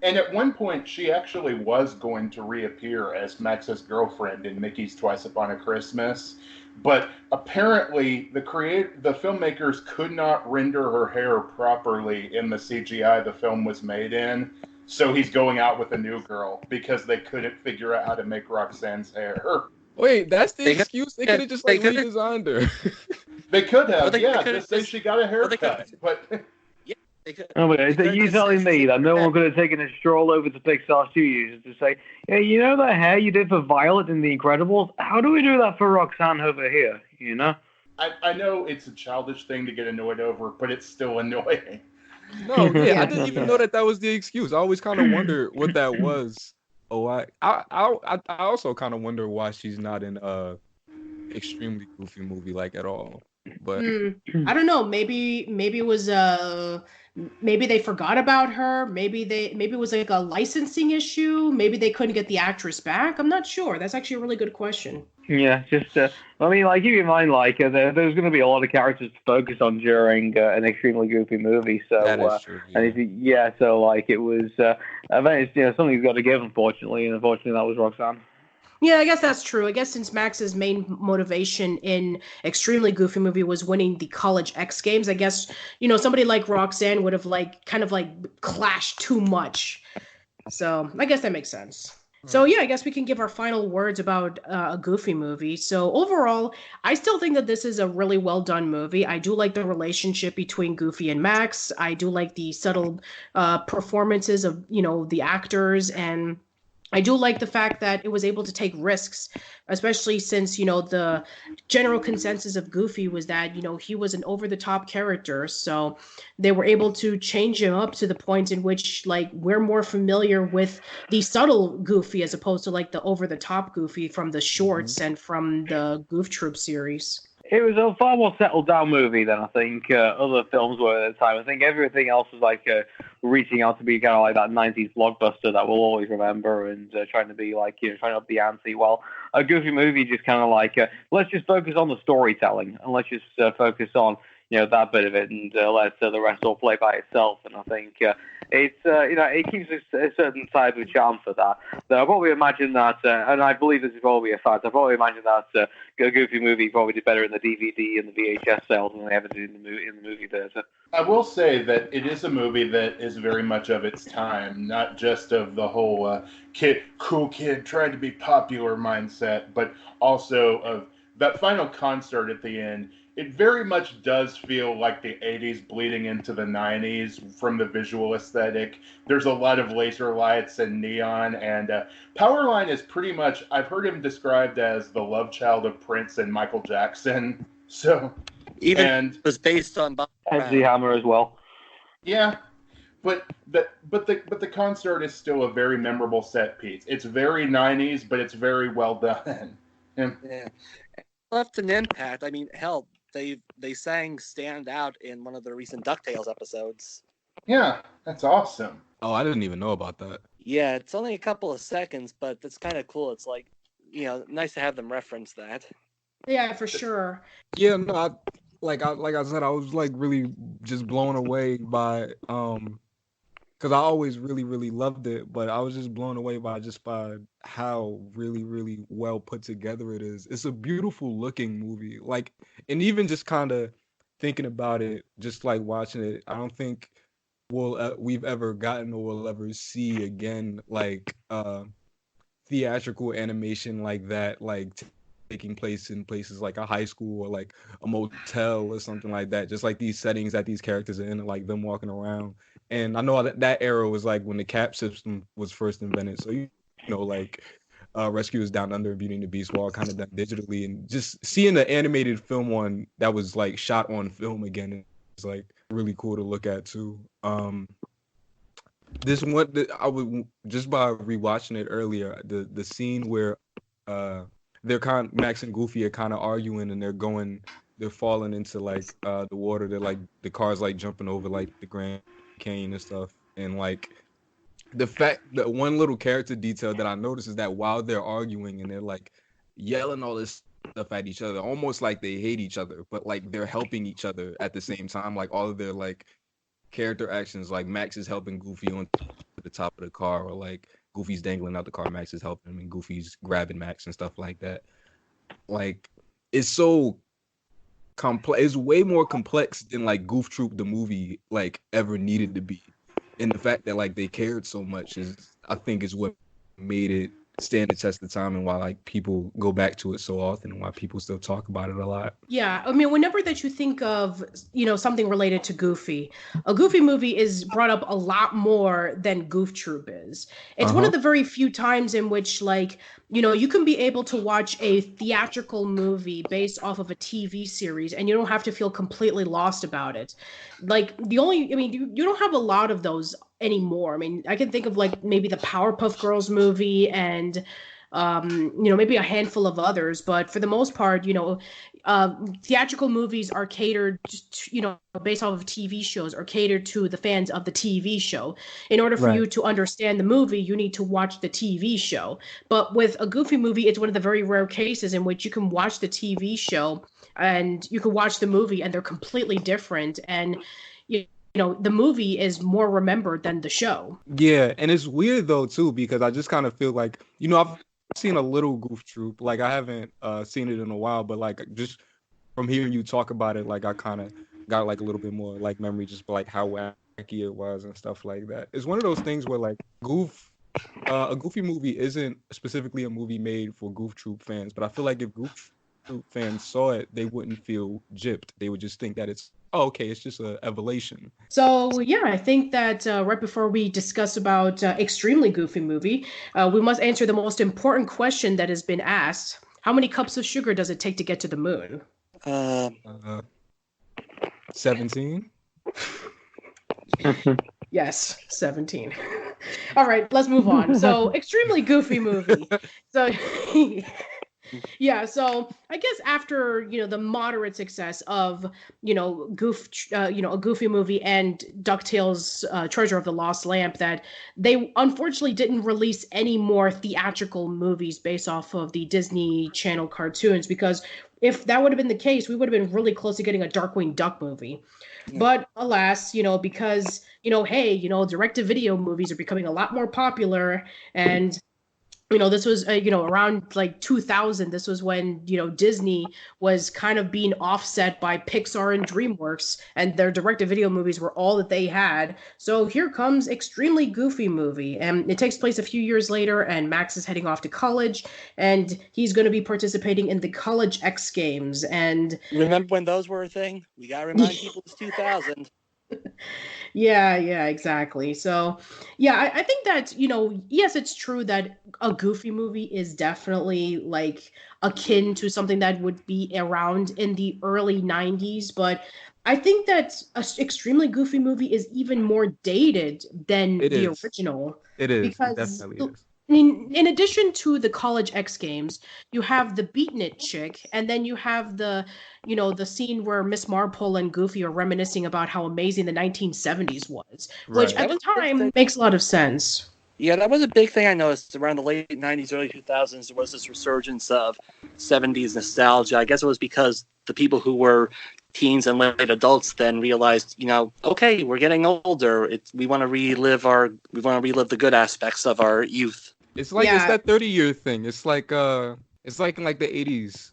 And at one point, she actually was going to reappear as Max's girlfriend in Mickey's Twice Upon a Christmas, but apparently the filmmakers could not render her hair properly in the CGI the film was made in, so he's going out with a new girl because they couldn't figure out how to make Roxanne's hair. Wait, that's the excuse? They could have just redesigned her. They could have, Well, just say she got a haircut. But Oh, but are you telling me that no one could have taken a stroll over to Pixar Studios to say, yeah, you know that hair you did for Violet in The Incredibles? How do we do that for Roxanne over here, I know it's a childish thing to get annoyed over, but it's still annoying. No, yeah, I didn't even know that was the excuse. I always kind of wondered what that was. Oh, I also kind of wonder why she's not in extremely Goofy movie like at all. But I don't know. Maybe it was maybe they forgot about her. Maybe it was like a licensing issue. Maybe they couldn't get the actress back. I'm not sure. That's actually a really good question. Yeah, just I mean, like, keep in mind, like, there's going to be a lot of characters to focus on during an extremely Goofy movie. So that is true. Yeah. So like it was, it's, something's got to give, unfortunately, and unfortunately that was Roxanne. Yeah, I guess that's true. I guess since Max's main motivation in Extremely Goofy Movie was winning the College X Games, I guess, somebody like Roxanne would have kind of clashed too much. So I guess that makes sense. So yeah, I guess we can give our final words about a Goofy movie. So overall, I still think that this is a really well done movie. I do like the relationship between Goofy and Max. I do like the subtle performances of, the actors, and I do like the fact that it was able to take risks, especially since, the general consensus of Goofy was that, he was an over-the-top character. So they were able to change him up to the point in which, we're more familiar with the subtle Goofy as opposed to, the over-the-top Goofy from the shorts and from the Goof Troop series. It was a far more settled down movie than I think other films were at the time. I think everything else was reaching out to be kind of like that 90s blockbuster that we'll always remember, and trying to be trying to up the ante. While a Goofy movie just kind of let's just focus on the storytelling, and let's just focus on that bit of it, and let the rest all play by itself. And I think it's it keeps a certain type of charm for that. I probably imagine that, and I believe this is probably a fact. I probably imagine that a Goofy movie probably did better in the DVD and the VHS sales than they ever did in the movie theater. I will say that it is a movie that is very much of its time, not just of the whole cool kid trying to be popular mindset, but also of that final concert at the end. It very much does feel like the 80s bleeding into the 90s from the visual aesthetic. There's a lot of laser lights and neon, and Powerline is pretty much, I've heard him described as the love child of Prince and Michael Jackson. So, it was based on Bob and the Hammer as well. Yeah, but the concert is still a very memorable set piece. It's very 90s, but it's very well done. Yeah. Left an impact. I mean, hell, they sang "Stand Out" in one of the recent DuckTales episodes. Yeah, that's awesome. Oh, I didn't even know about that. Yeah, it's only a couple of seconds, but it's kind of cool. It's like, nice to have them reference that. Yeah, for sure. Yeah, no, like I said, I was like really just blown away by because I always really, really loved it, but I was just blown away by how really, really well put together it is. It's a beautiful looking movie. Like, and even just kind of thinking about it, just like watching it, I don't think we've ever gotten or will ever see again like theatrical animation like that, like taking place in places like a high school or like a motel or something like that. Just like these settings that these characters are in, like them walking around. And I know that era was like when the cap system was first invented. So like Rescuers Down Under and Beauty and the Beast were all kind of done digitally, and just seeing the animated film one that was like shot on film again is like really cool to look at too. This one I would just by rewatching it earlier, the scene where Max and Goofy are kind of arguing and they're falling into like the water. They're like the car's like jumping over like the Grand Canyon and stuff. And like the fact that one little character detail that I noticed is that while they're arguing and they're like yelling all this stuff at each other, almost like they hate each other, but like they're helping each other at the same time. Like all of their like character actions, like Max is helping Goofy on the top of the car, or like Goofy's dangling out the car, Max is helping him, and Goofy's grabbing Max and stuff like that. Like, it's so complex. It's way more complex than like Goof Troop the movie like ever needed to be. And the fact that like they cared so much I think is what made it stand the test of time, and why like people go back to it so often, and why people still talk about it a lot. Yeah, I mean, whenever that you think of, something related to Goofy, a Goofy movie is brought up a lot more than Goof Troop is. It's one of the very few times in which, like, you can be able to watch a theatrical movie based off of a TV series, and you don't have to feel completely lost about it. Like, you don't have a lot of those anymore. I mean, I can think of like maybe the Powerpuff Girls movie and maybe a handful of others, but for the most part, theatrical movies are catered to, based off of TV shows, are catered to the fans of the TV show. In order for you to understand the movie, you need to watch the TV show. But with a Goofy movie, it's one of the very rare cases in which you can watch the TV show and you can watch the movie and they're completely different. And the movie is more remembered than the show. Yeah, and it's weird though too, because I just kind of feel like, I've seen a little Goof Troop. Like I haven't seen it in a while, but like just from hearing you talk about it, like I kind of got like a little bit more like memory, just like how wacky it was and stuff like that. It's one of those things where like a Goofy movie isn't specifically a movie made for Goof Troop fans, but I feel like if Goof Troop fans saw it, they wouldn't feel gypped. They would just think that it's it's just an evolution. So yeah, I think that right before we discuss about extremely Goofy movie, we must answer the most important question that has been asked. How many cups of sugar does it take to get to the moon? 17. Yes, 17. All right, let's move on. So extremely Goofy movie. So yeah, so I guess after the moderate success of a Goofy movie and DuckTales Treasure of the Lost Lamp, that they unfortunately didn't release any more theatrical movies based off of the Disney Channel cartoons, because if that would have been the case, we would have been really close to getting a Darkwing Duck movie. Yeah. But alas, because direct-to-video movies are becoming a lot more popular, and this was, around like 2000. This was when, Disney was kind of being offset by Pixar and DreamWorks, and their direct-to-video movies were all that they had. So here comes Extremely Goofy movie, and it takes place a few years later, and Max is heading off to college, and he's going to be participating in the College X Games. And remember when those were a thing? We got to remind people it's 2000. Yeah, exactly. So, yeah, I think that, yes, it's true that a Goofy movie is definitely like akin to something that would be around in the early 90s, but I think that an Extremely Goofy movie is even more dated than the original. It is. Because it definitely is. in addition to the college X Games, you have the Beatin' It chick, and then you have the scene where Miss Marple and Goofy are reminiscing about how amazing the 1970s was, which Right. at the time makes a lot of sense. Yeah, that was a big thing I noticed around the late 90s, early 2000s. There was this resurgence of 70s nostalgia. I guess it was because the people who were teens and late adults then realized, okay, we're getting older. We want to relive the good aspects of our youth. It's like Yeah. it's that 30-year thing. It's like in like the 80s,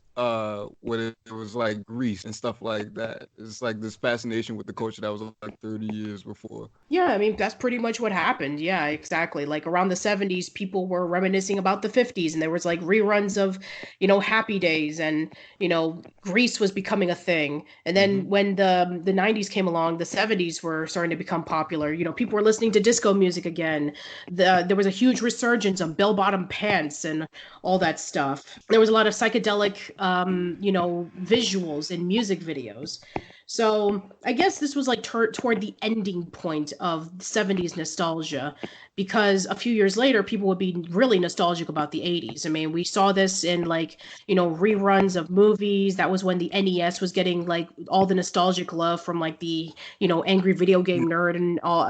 when it was like Greece and stuff like that. It's like this fascination with the culture that was like 30 years before. Yeah, I mean, that's pretty much what happened. Yeah, exactly. Like around the 70s, people were reminiscing about the 50s, and there was like reruns of, Happy Days, and, Grease was becoming a thing. And then when the 90s came along, the 70s were starting to become popular. People were listening to disco music again. There was a huge resurgence of bell-bottom pants and all that stuff. There was a lot of psychedelic, visuals in music videos. So I guess this was like toward the ending point of 70s nostalgia, because a few years later, people would be really nostalgic about the 80s. I mean, we saw this in like, reruns of movies. That was when the NES was getting like all the nostalgic love from like the, Angry Video Game Nerd and all,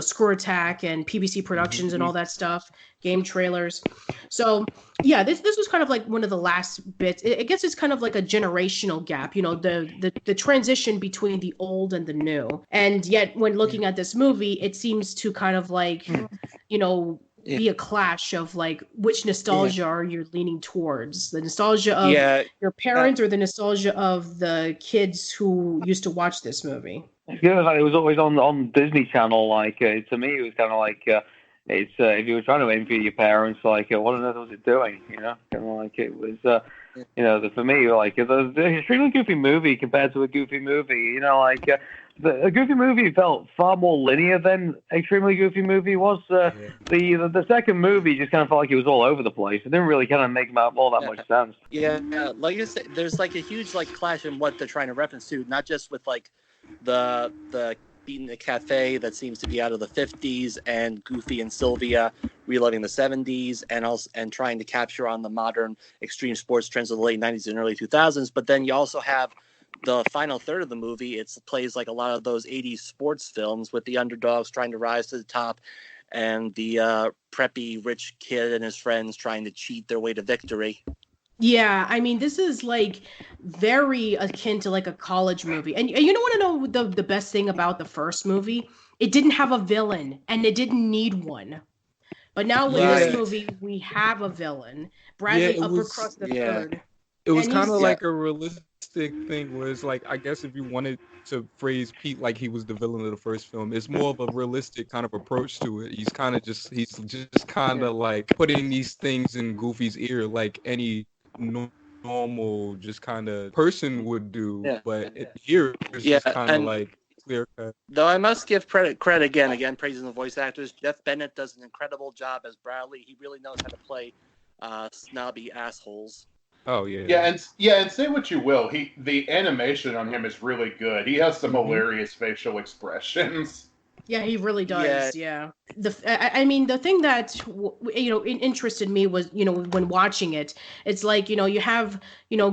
Screw Attack and PBC Productions and all that stuff, game trailers. So yeah, this was kind of like one of the last bits. I guess it's kind of like a generational gap, the transition between the old and the new. And yet when looking at this movie, it seems to kind of like, be a clash of like which nostalgia are you leaning towards? The nostalgia of your parents or the nostalgia of the kids who used to watch this movie? Yeah, like it was always on Disney Channel. Like to me, it was kind of like it's if you were trying to envy your parents, like what on earth was it doing? Kind of like it was. For me, like the extremely goofy movie compared to a goofy movie. A Goofy movie felt far more linear than Extremely Goofy movie was. The second movie just kind of felt like it was all over the place. It didn't really kind of make all that much sense. Yeah, like you said, there's like a huge like clash in what they're trying to reference to, not just with like the Beatin' the Cafe that seems to be out of the 50s and Goofy and Sylvia reliving the 70s and trying to capture on the modern extreme sports trends of the late 90s and early 2000s. But then you also have the final third of the movie. It plays like a lot of those 80s sports films with the underdogs trying to rise to the top and the preppy rich kid and his friends trying to cheat their way to victory. Yeah, I mean, this is like very akin to like a college movie. And you don't want to know the best thing about the first movie? It didn't have a villain, and it didn't need one. But now with this movie, we have a villain. Bradley Uppercrust the Third. It was kind of like a realistic thing where it's like, I guess if you wanted to phrase Pete like he was the villain of the first film, it's more of a realistic kind of approach to it. He's just kind of like putting these things in Goofy's ear like any normal just kind of person would do, but here it's just kind of like clear cut. Though I must give credit again praising the voice actors. Jeff Bennett does an incredible job as Bradley. He really knows how to play snobby assholes. Oh yeah. And say what you will, the animation on him is really good. He has some hilarious facial expressions. Yeah, he really does. Yeah. I mean, the thing that interested me was, when watching it, it's like, you have,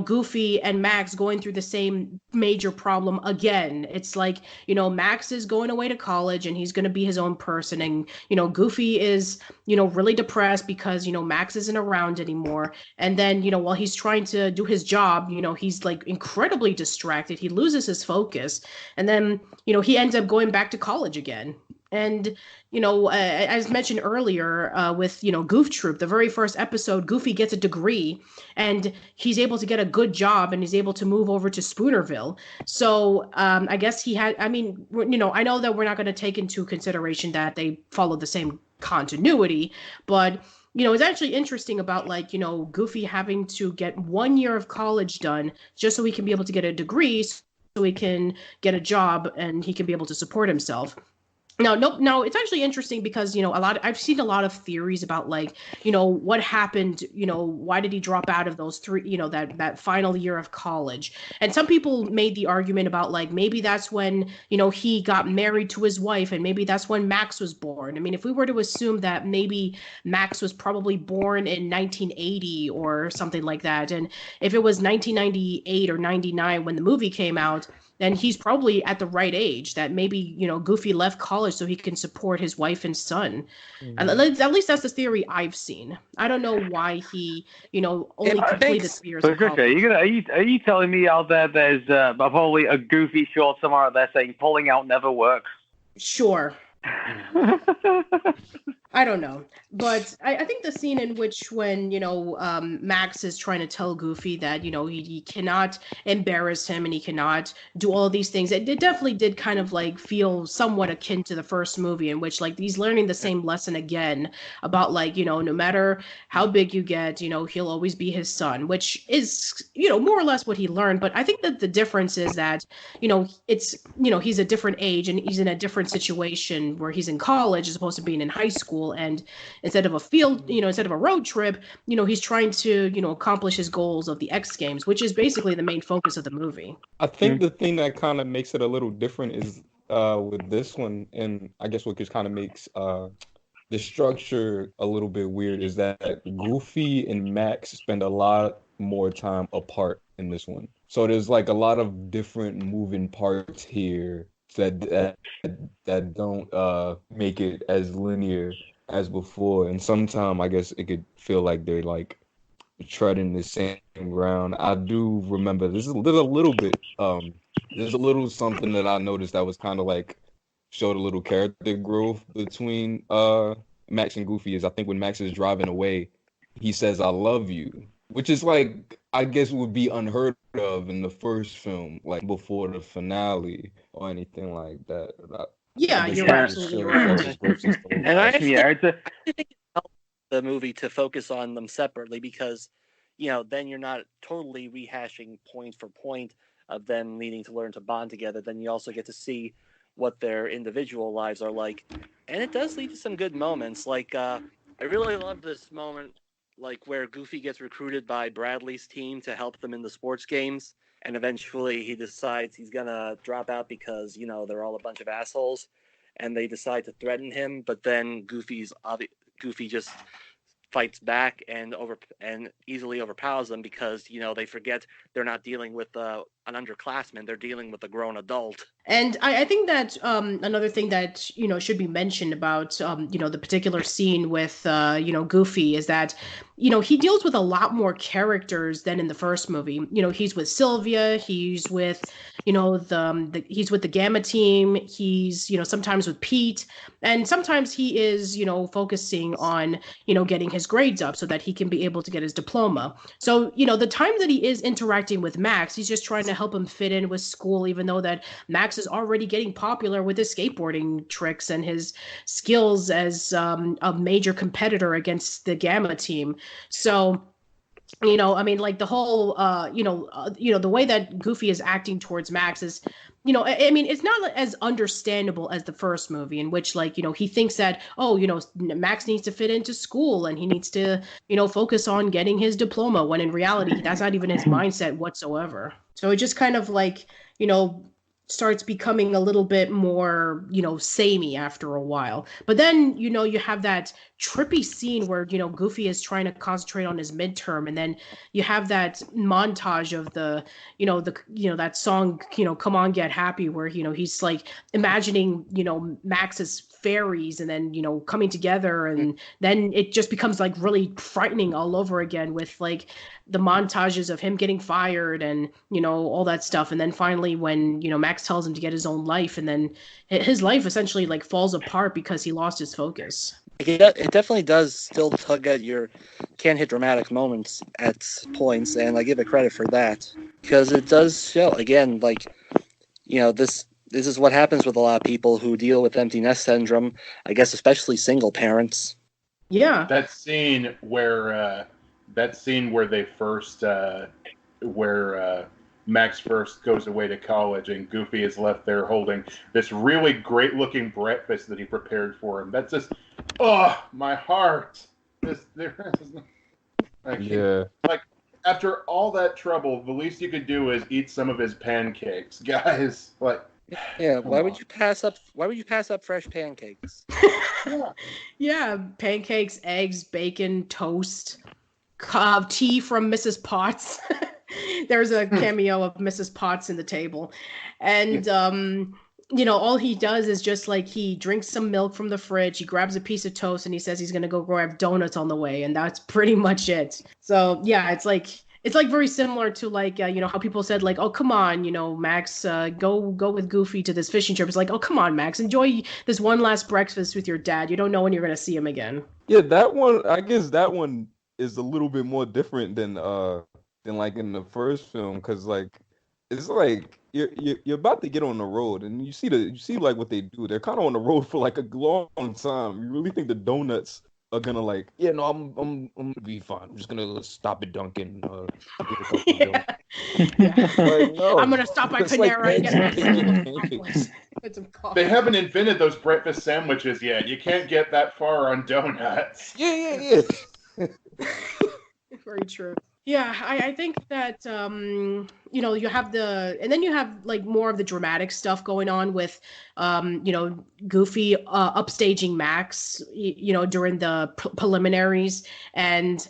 Goofy and Max going through the same major problem again. It's like, Max is going away to college and he's going to be his own person, and Goofy is, really depressed because Max isn't around anymore. And then while he's trying to do his job, he's like incredibly distracted. He loses his focus, and then he ends up going back to college again. And, as mentioned earlier, with, Goof Troop, the very first episode, Goofy gets a degree and he's able to get a good job and he's able to move over to Spoonerville. So I guess I know that we're not going to take into consideration that they follow the same continuity, but it's actually interesting about Goofy having to get 1 year of college done just so he can be able to get a degree, so he can get a job and he can be able to support himself. No, nope. No, it's actually interesting because, I've seen a lot of theories about like, what happened, why did he drop out of those three, that final year of college. And some people made the argument about like, maybe that's when, he got married to his wife and maybe that's when Max was born. I mean, if we were to assume that maybe Max was probably born in 1980 or something like that, and if it was 1998 or 99 when the movie came out, then he's probably at the right age that maybe, Goofy left college so he can support his wife and son. Mhm. At least that's the theory I've seen. I don't know why he, only completed 3 years of Patricia, college. are you telling me out there's probably a Goofy short somewhere out there saying pulling out never works? Sure. I don't know. But I think the scene in which when, Max is trying to tell Goofy that, he cannot embarrass him and he cannot do all of these things, it definitely did kind of like feel somewhat akin to the first movie in which like he's learning the same lesson again about like, no matter how big you get, he'll always be his son, which is, more or less what he learned. But I think that the difference is that, it's, he's a different age and he's in a different situation where he's in college as opposed to being in high school. And instead of a road trip, he's trying to, accomplish his goals of the X Games, which is basically the main focus of the movie. I think the thing that kind of makes it a little different is with this one, and I guess what just kind of makes the structure a little bit weird is that Goofy and Max spend a lot more time apart in this one. So there's like a lot of different moving parts here that don't make it as linear as before. And sometimes I guess it could feel like they're like treading the same ground. I do remember there's a little something that I noticed that was kind of like showed a little character growth between Max and Goofy. Is I think when Max is driving away, he says "I love you," which is like I guess would be unheard of in the first film, like before the finale or anything like that. Yeah, you're absolutely right. And I think it helps the movie to focus on them separately because, then you're not totally rehashing point for point of them needing to learn to bond together. Then you also get to see what their individual lives are like. And it does lead to some good moments. Like, I really love this moment, like where Goofy gets recruited by Bradley's team to help them in the sports games. And eventually he decides he's going to drop out because, they're all a bunch of assholes. And they decide to threaten him. But then Goofy just fights back and easily overpowers them because, they forget they're not dealing with an underclassman. They're dealing with a grown adult. And I think that another thing that should be mentioned about the particular scene with Goofy is that he deals with a lot more characters than in the first movie. He's with Sylvia, he's with he's with the Gamma team, he's sometimes with Pete, and sometimes he is focusing on getting his grades up so that he can be able to get his diploma. So the time that he is interacting with Max, he's just trying to help him fit in with school, even though that Max is already getting popular with his skateboarding tricks and his skills as a major competitor against the Gamma team. So, I mean, like the whole, the way that Goofy is acting towards Max is, I mean, it's not as understandable as the first movie in which, like, he thinks that, Max needs to fit into school and he needs to, focus on getting his diploma, when in reality, that's not even his mindset whatsoever. So it just kind of like, starts becoming a little bit more, samey after a while. But then, you have that trippy scene where, Goofy is trying to concentrate on his midterm. And then you have that montage of that song, Come On, Get Happy, where, he's like imagining, Max's fairies and then, coming together. And then it just becomes like really frightening all over again with like the montages of him getting fired and, all that stuff. And then finally when, Max tells him to get his own life, and then his life essentially like falls apart because he lost his focus. It definitely does still tug at your can't hit dramatic moments at points, and I give it credit for that because it does show again, like, this is what happens with a lot of people who deal with empty nest syndrome. I guess especially single parents. Yeah, that scene where they first where Max first goes away to college, and Goofy is left there holding this really great-looking breakfast that he prepared for him. That's just, oh, my heart. Like, after all that trouble, the least you could do is eat some of his pancakes, guys. Like, yeah, why would you pass up fresh pancakes? Yeah, pancakes, eggs, bacon, toast, tea from Mrs. Potts. There's a cameo of Mrs. Potts in the table. And all he does is just like he drinks some milk from the fridge, he grabs a piece of toast, and he says he's gonna go grab donuts on the way, and that's pretty much it. So yeah, it's like very similar to like how people said like, oh come on, Max, go with Goofy to this fishing trip. It's like, oh come on, Max, enjoy this one last breakfast with your dad. You don't know when you're gonna see him again. Yeah, that one. I guess that one is a little bit more different than like in the first film, because like it's like you're about to get on the road, and you see like what they do. They're kind of on the road for like a long time. You really think the donuts are gonna like, yeah, no, I'm gonna be fine. I'm just gonna stop at Dunkin'. Yeah. Like, no, I'm gonna stop by Panera and get some coffee. They haven't invented those breakfast sandwiches yet. You can't get that far on donuts. Yeah. Very true. Yeah, I think that you have and then you have like more of the dramatic stuff going on with Goofy upstaging Max during the preliminaries, and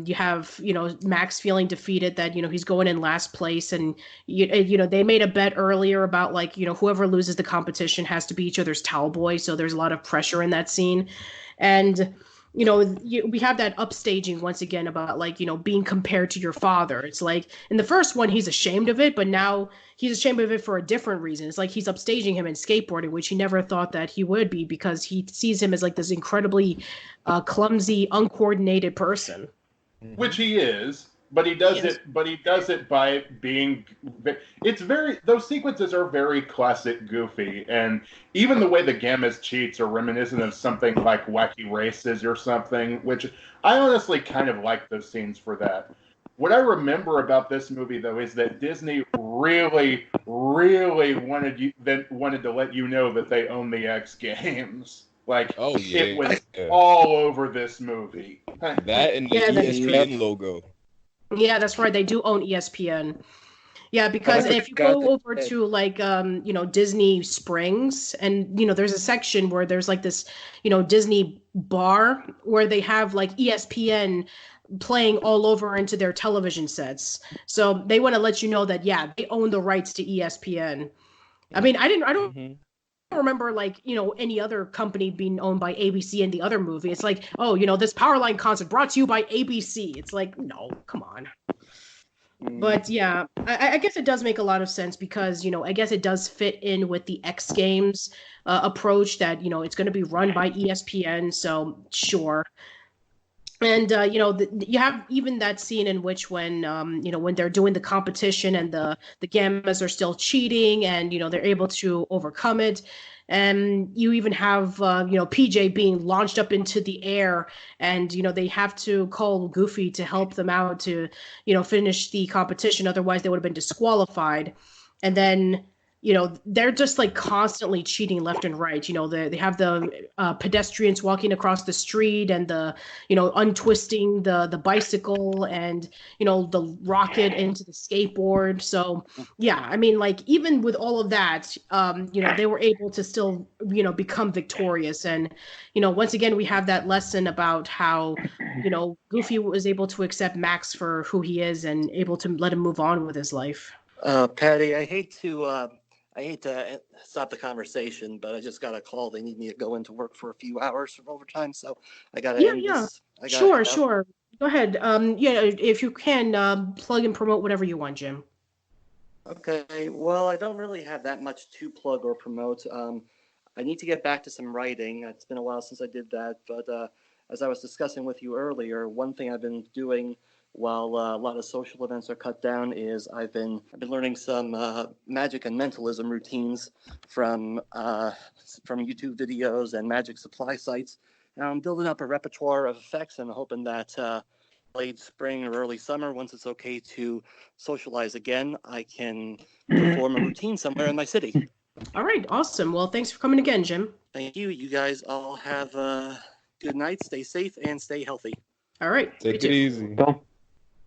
you have Max feeling defeated that he's going in last place, and they made a bet earlier about like whoever loses the competition has to be each other's towel boy, so there's a lot of pressure in that scene. And we have that upstaging once again about like, being compared to your father. It's like in the first one, he's ashamed of it, but now he's ashamed of it for a different reason. It's like he's upstaging him in skateboarding, which he never thought that he would be, because he sees him as like this incredibly clumsy, uncoordinated person. Which he is. But he does it by being. Those sequences are very classic Goofy, and even the way the Gammas cheats are reminiscent of something like Wacky Races or something, which I honestly kind of like those scenes for that. What I remember about this movie, though, is that Disney really, really wanted to let you know that they own the X Games. Like, it was all over this movie. That and the ESPN logo. Yeah, that's right. They do own ESPN. Yeah, because if you go over to like Disney Springs, and there's a section where there's like this Disney bar where they have like ESPN playing all over into their television sets. So they want to let you know that they own the rights to ESPN. I mean, I don't remember like any other company being owned by ABC in the other movie. It's like, oh, this Powerline concert brought to you by ABC. It's like, no, come on. But yeah, I guess it does make a lot of sense, because I guess it does fit in with the X Games approach that it's going to be run by ESPN, so sure. And you have even that scene in which when when they're doing the competition and the Gammas are still cheating, and they're able to overcome it, and you even have PJ being launched up into the air, and they have to call Goofy to help them out to finish the competition, otherwise they would have been disqualified. And then they're just like constantly cheating left and right. They have the pedestrians walking across the street, and the untwisting the bicycle, and the rocket into the skateboard. So yeah, I mean, like, even with all of that, they were able to still become victorious. And once again, we have that lesson about how Goofy was able to accept Max for who he is, and able to let him move on with his life. Patty, I hate to stop the conversation, but I just got a call. They need me to go into work for a few hours for overtime, so I got to end this. Sure. Go ahead. If you can, plug and promote whatever you want, Jim. Okay. Well, I don't really have that much to plug or promote. I need to get back to some writing. It's been a while since I did that, but as I was discussing with you earlier, one thing I've been doing while a lot of social events are cut down is I've been learning some magic and mentalism routines from YouTube videos and magic supply sites. And I'm building up a repertoire of effects, and hoping that late spring or early summer, once it's okay to socialize again, I can perform a routine somewhere in my city. All right, awesome. Well, thanks for coming again, Jim. Thank you. You guys all have a good night. Stay safe and stay healthy. All right. Take it easy. Cool.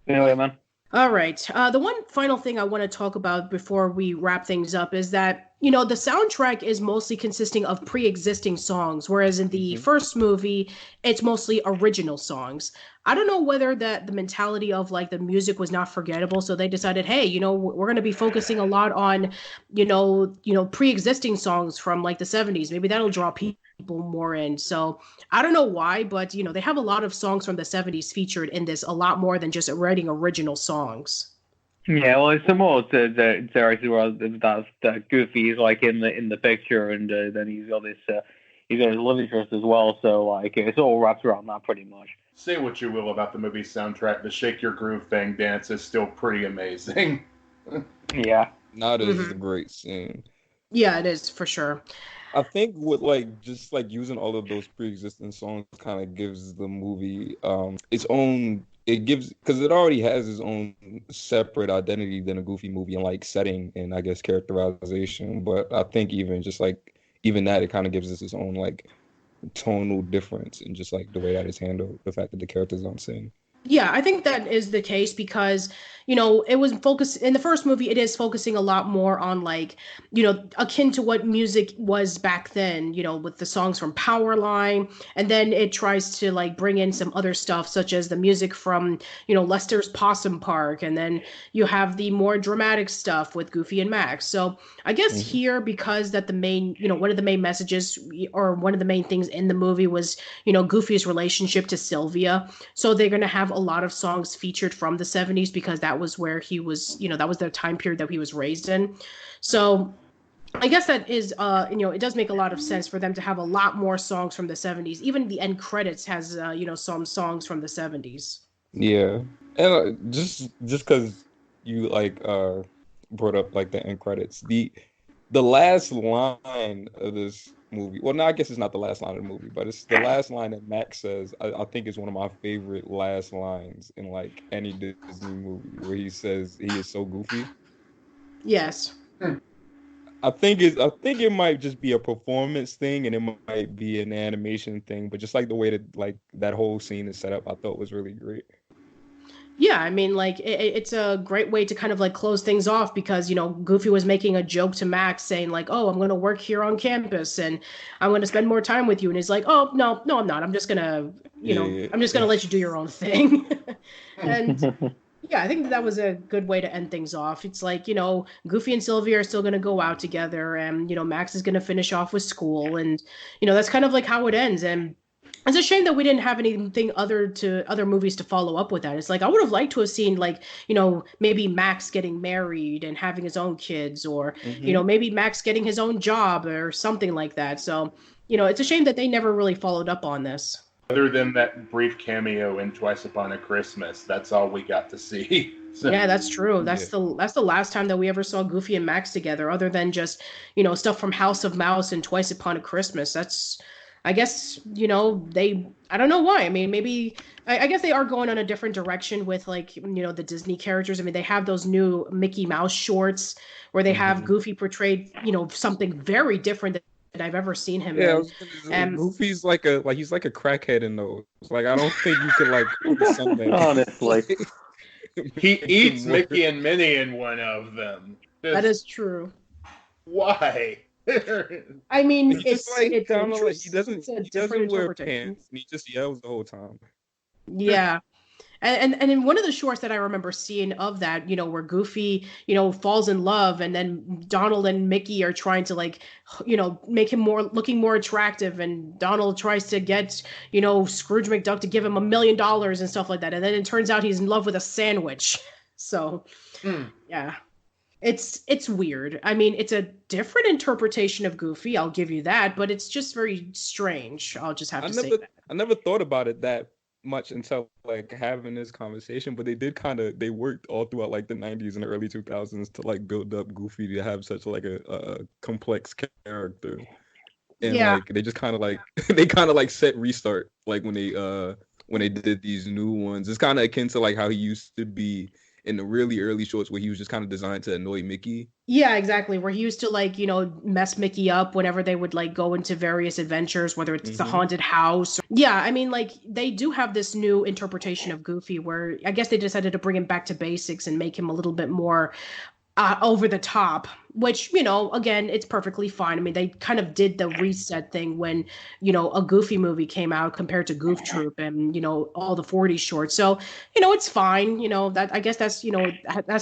Anyway, man. All right. The one final thing I want to talk about before we wrap things up is that, you know, the soundtrack is mostly consisting of pre-existing songs, whereas in the first movie, it's mostly original songs. I don't know whether the mentality of like the music was not forgettable, so they decided, hey, you know, we're going to be focusing a lot on, you know, pre-existing songs from like the 70s. Maybe that'll draw people more in. So I don't know why, but you know, they have a lot of songs from the 70s featured in this, a lot more than just writing original songs. Yeah, well, it's more to that Goofy is like in the picture, and then he's got his love interest as well. So like it's all wrapped around that pretty much. Say what you will about the movie's soundtrack, the Shake Your Groove Thing dance is still pretty amazing. Yeah, Now this is a great scene. Yeah, it is for sure. I think with like just like using all of those pre-existing songs kind of gives the movie its own. It gives, because it already has its own separate identity than a Goofy movie and like setting and I guess characterization. But I think even that it kind of gives us its own like tonal difference and just like the way that it's handled. The fact that the characters don't sing. Yeah, I think that is the case because, you know, it was focused in the first movie. It is focusing a lot more on like, you know, akin to what music was back then, you know, with the songs from Powerline. And then it tries to like bring in some other stuff, such as the music from, you know, Lester's Possum Park. And then you have the more dramatic stuff with Goofy and Max. So I guess here, because that the main, you know, one of the main messages or one of the main things in the movie was, you know, Goofy's relationship to Sylvia. So they're going to have a lot of songs featured from the 70s because that was where he was, you know, that was the time period that he was raised in. So I guess that is, you know, it does make a lot of sense for them to have a lot more songs from the 70s. Even the end credits has, you know, some songs from the 70s. Yeah. And just because you like brought up like the end credits, the last line of this movie. Well, no, I guess it's not the last line of the movie, but it's the last line that Max says. I think is one of my favorite last lines in like any Disney movie, where he says he is so goofy. Yes. I think it might just be a performance thing, and it might be an animation thing, but just like the way that like that whole scene is set up, I thought was really great. Yeah, I mean, like, it's a great way to kind of, like, close things off because, you know, Goofy was making a joke to Max saying, like, oh, I'm going to work here on campus and I'm going to spend more time with you. And he's like, oh, no, I'm not. I'm just going to, I'm just going to let you do your own thing. And, yeah, I think that was a good way to end things off. It's like, you know, Goofy and Sylvia are still going to go out together and, you know, Max is going to finish off with school. And, you know, that's kind of, like, how it ends. And it's a shame that we didn't have anything other movies to follow up with that. It's like I would have liked to have seen like, you know, maybe Max getting married and having his own kids or, you know, maybe Max getting his own job or something like that. So, you know, it's a shame that they never really followed up on this. Other than that brief cameo in Twice Upon a Christmas, that's all we got to see. So. Yeah, that's true. That's the last time that we ever saw Goofy and Max together, other than just, you know, stuff from House of Mouse and Twice Upon a Christmas. That's, I guess, you know, I don't know why. I mean, maybe, I guess they are going on a different direction with, like, you know, the Disney characters. I mean, they have those new Mickey Mouse shorts where they have Goofy portrayed, you know, something very different than I've ever seen him in. Goofy's he's like a crackhead in those. Like, I don't think you could, like, something. Honestly. He eats Mickey and Minnie in one of them. That is true. Why? I mean, it's like he doesn't wear pants. And he just yells the whole time. Yeah. And in one of the shorts that I remember seeing of that, you know, where Goofy, you know, falls in love and then Donald and Mickey are trying to, like, you know, make him looking more attractive. And Donald tries to get, you know, Scrooge McDuck to give him $1 million and stuff like that. And then it turns out he's in love with a sandwich. So, yeah. It's weird. I mean, it's a different interpretation of Goofy, I'll give you that, but it's just very strange. I'll just have to say that. I never thought about it that much until like having this conversation, but they worked all throughout like the 90s and the early 2000s to like build up Goofy to have such like a complex character. And like they just kind of like set Restart like when they when they did these new ones. It's kind of akin to like how he used to be in the really early shorts where he was just kind of designed to annoy Mickey. Yeah, exactly. Where he used to like, mess Mickey up whenever they would like go into various adventures, whether it's the haunted house. Yeah, I mean, like they do have this new interpretation of Goofy where I guess they decided to bring him back to basics and make him a little bit more over the top, which, again, it's perfectly fine. I mean, they kind of did the reset thing when, a Goofy movie came out compared to Goof Troop and, all the 40s shorts. So, it's fine. That I guess that's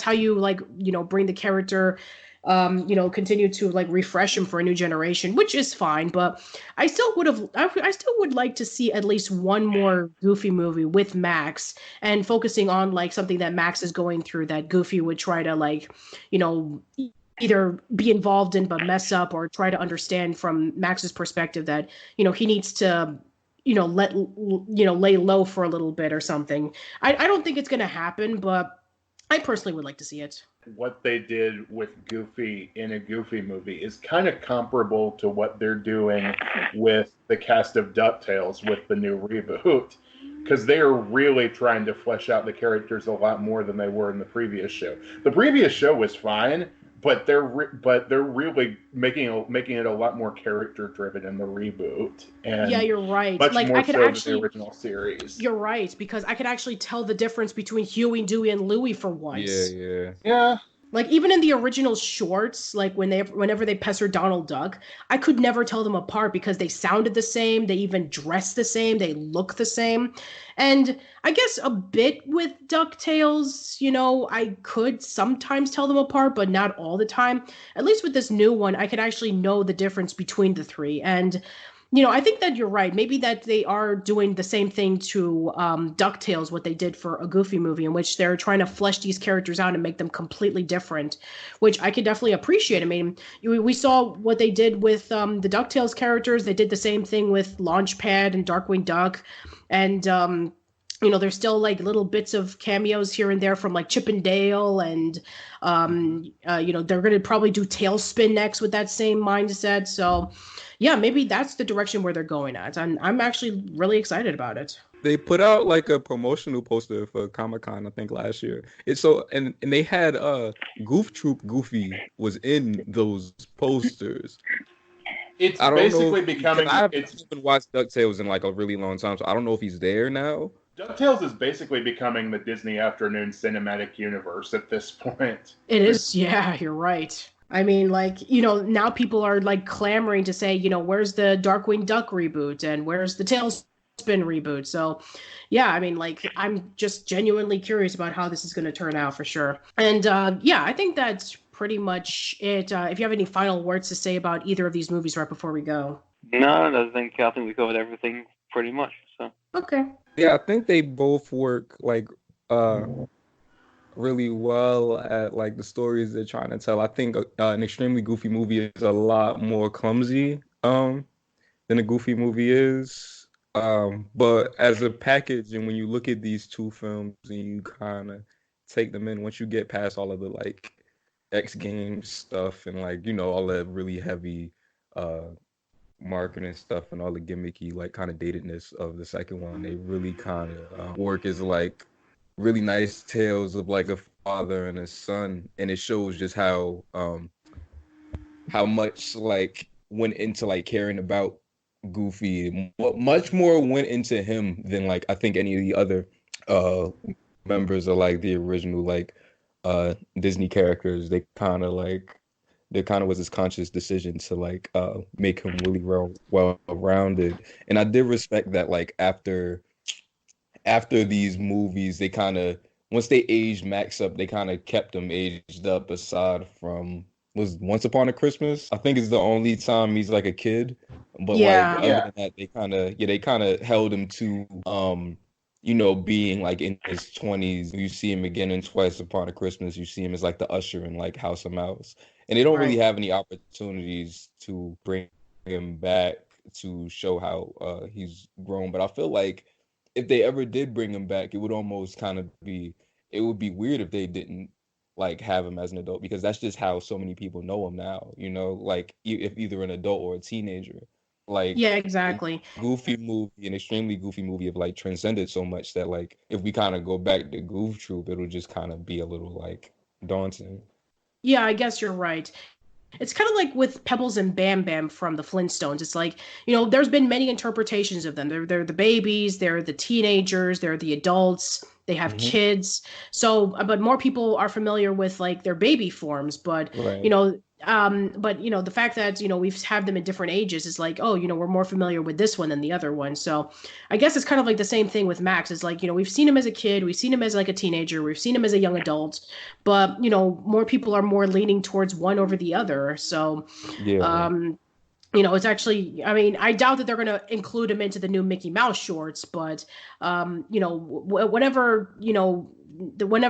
how you like, bring the character, continue to like refresh him for a new generation, which is fine. But I still would like to see at least one more Goofy movie with Max and focusing on like something that Max is going through that Goofy would try to like, either be involved in but mess up, or try to understand from Max's perspective that, he needs to, lay low for a little bit or something. I don't think it's going to happen, but I personally would like to see it. What they did with Goofy in a Goofy movie is kind of comparable to what they're doing with the cast of DuckTales with the new reboot, because they are really trying to flesh out the characters a lot more than they were in the previous show. The previous show was fine, but they're really making it a lot more character driven in the reboot. And yeah, you're right. Much like more I could so actually than the original series. You're right, because I could actually tell the difference between Huey, Dewey, and Louie for once. Yeah. Like even in the original shorts, like whenever they pestered Donald Duck, I could never tell them apart because they sounded the same, they even dressed the same, they look the same. And I guess a bit with DuckTales, I could sometimes tell them apart, but not all the time. At least with this new one, I could actually know the difference between the three. And I think that you're right. Maybe that they are doing the same thing to DuckTales, what they did for a Goofy movie, in which they're trying to flesh these characters out and make them completely different, which I could definitely appreciate. I mean, we saw what they did with the DuckTales characters. They did the same thing with Launchpad and Darkwing Duck. And, there's still like little bits of cameos here and there from like Chip and Dale. And, they're going to probably do Tailspin next with that same mindset. So, yeah, maybe that's the direction where they're going at. And I'm actually really excited about it. They put out like a promotional poster for Comic-Con, I think last year. It's so and they had Goof Troop Goofy was in those posters. It's basically becoming. I haven't watched DuckTales in like a really long time, so I don't know if he's there now. DuckTales is basically becoming the Disney Afternoon Cinematic Universe at this point. It is, yeah, you're right. I mean, like, now people are like clamoring to say, where's the Darkwing Duck reboot and where's the Tailspin reboot? So, yeah, I mean, like, I'm just genuinely curious about how this is going to turn out for sure. And yeah, I think that's pretty much it. If you have any final words to say about either of these movies right before we go. No, I think we covered everything pretty much. So okay. Yeah, I think they both work like really well at like the stories they're trying to tell. I think an extremely Goofy movie is a lot more clumsy than a Goofy movie is. But as a package, and when you look at these two films and you kind of take them in, once you get past all of the like X Games stuff and like all the really heavy marketing stuff and all the gimmicky like kind of datedness of the second one, they really kind of work as like really nice tales of like a father and a son, and it shows just how much like went into like caring about Goofy. Much more went into him than like I think any of the other members of like the original like Disney characters. They kind of was this conscious decision to like make him really well rounded, and I did respect that. Like after these movies, they kind of, once they aged Max up, they kind of kept him aged up, aside from was Once Upon a Christmas. I think it's the only time he's like a kid, but other than that, they kind of held him to being like in his 20s. You see him again in Twice Upon a Christmas. You see him as like the usher in like House of Mouse, and they don't really have any opportunities to bring him back to show how he's grown. But I feel like if they ever did bring him back, it would almost kind of be weird if they didn't like have him as an adult, because that's just how so many people know him now, like if either an adult or a teenager. Like, Yeah, exactly. goofy movie, an extremely goofy movie have like transcended so much that like if we kind of go back to Goof Troop, it'll just kind of be a little like daunting. Yeah, I guess you're right. It's kind of like with Pebbles and Bam Bam from the Flintstones. It's like, there's been many interpretations of them. They're the babies, they're the teenagers, they're the adults, they have Hmm. kids. So, but more people are familiar with like their baby forms. But, Right. the fact that, we've had them in different ages is like, oh, we're more familiar with this one than the other one. So I guess it's kind of like the same thing with Max. It's like, we've seen him as a kid, we've seen him as like a teenager, we've seen him as a young adult, but, more people are more leaning towards one over the other. So, Yeah. it's actually, I mean, I doubt that they're going to include him into the new Mickey Mouse shorts, but, whenever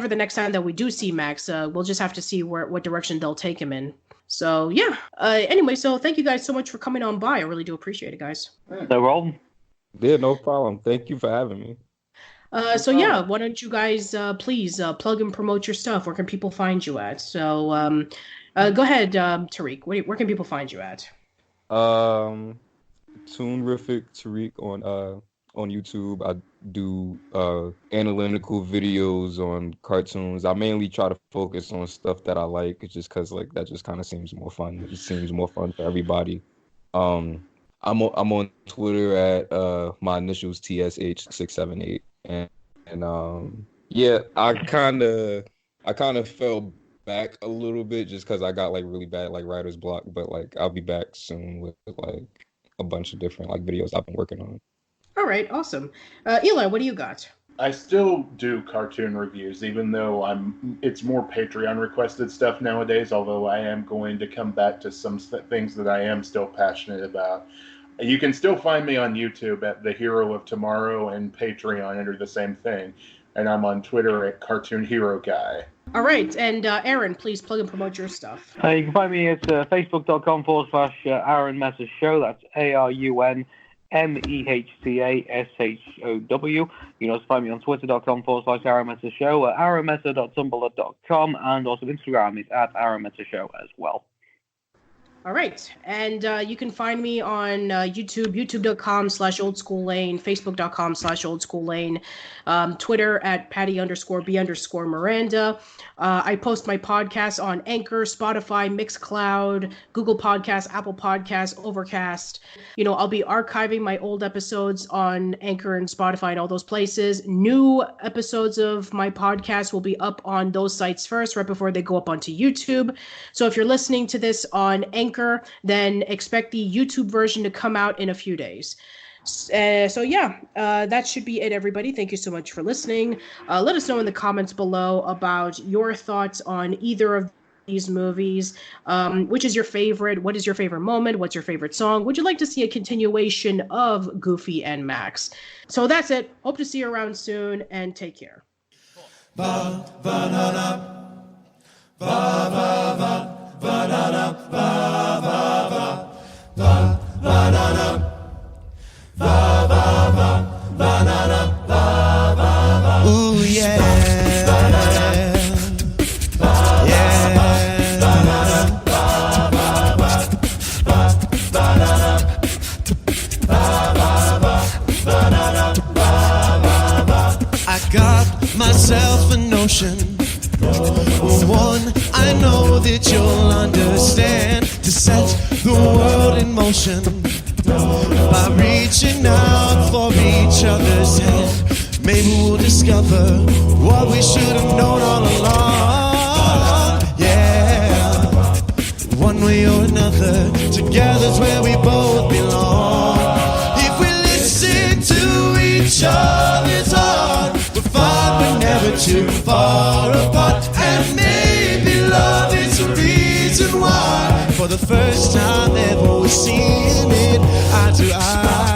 the next time that we do see Max, we'll just have to see what direction they'll take him in. So, yeah. Anyway, so thank you guys so much for coming on by. I really do appreciate it, guys. No problem. Yeah, no problem. Thank you for having me. So, yeah, why don't you guys please plug and promote your stuff? Where can people find you at? So, go ahead, Tariq. Where can people find you at? ToonrificTariq on YouTube. I do analytical videos on cartoons. I mainly try to focus on stuff that I like, just because like that just kind of seems more fun. It just seems more fun for everybody. I'm on Twitter at my initials TSH678, and yeah, I kind of fell back a little bit just because I got like really bad like writer's block, but like I'll be back soon with like a bunch of different like videos I've been working on. All right, awesome. Eli, what do you got? I still do cartoon reviews, even though it's more Patreon requested stuff nowadays, although I am going to come back to some things that I am still passionate about. You can still find me on YouTube at The Hero of Tomorrow, and Patreon under the same thing. And I'm on Twitter at Cartoon Hero Guy. All right, and Aaron, please plug and promote your stuff. You can find me at facebook.com/Arun Mehta Show. That's ARUNMEHTASHOW. You can also find me on twitter.com/Arun Mehta Show, arunmehta.tumblr.com, and also Instagram is at Arun Mehta Show as well. All right, and you can find me on YouTube, youtube.com/oldsschoollane, facebook.com/oldsschoollane, Twitter at Patty_B_Miranda. I post my podcasts on Anchor, Spotify, Mixcloud, Google Podcasts, Apple Podcasts, Overcast. I'll be archiving my old episodes on Anchor and Spotify and all those places. New episodes of my podcast will be up on those sites first, right before they go up onto YouTube. So if you're listening to this on Anchor, then expect the YouTube version to come out in a few days. That should be it, everybody. Thank you so much for listening. Let us know in the comments below about your thoughts on either of these movies. Which is your favorite? What is your favorite moment? What's your favorite song? Would you like to see a continuation of Goofy and Max? So that's it. Hope to see you around soon, and take care. Ooh, yeah. I got myself a notion, one I know that you'll understand, to set the world in motion by reaching out for each other's hand. Maybe we'll discover what we should have known all along. Yeah, one way or another, together's where we both belong. If we listen to each other's heart, we'll find we're never too far apart. And maybe love is the reason why, for the first time ever, we're seeing it eye to eye.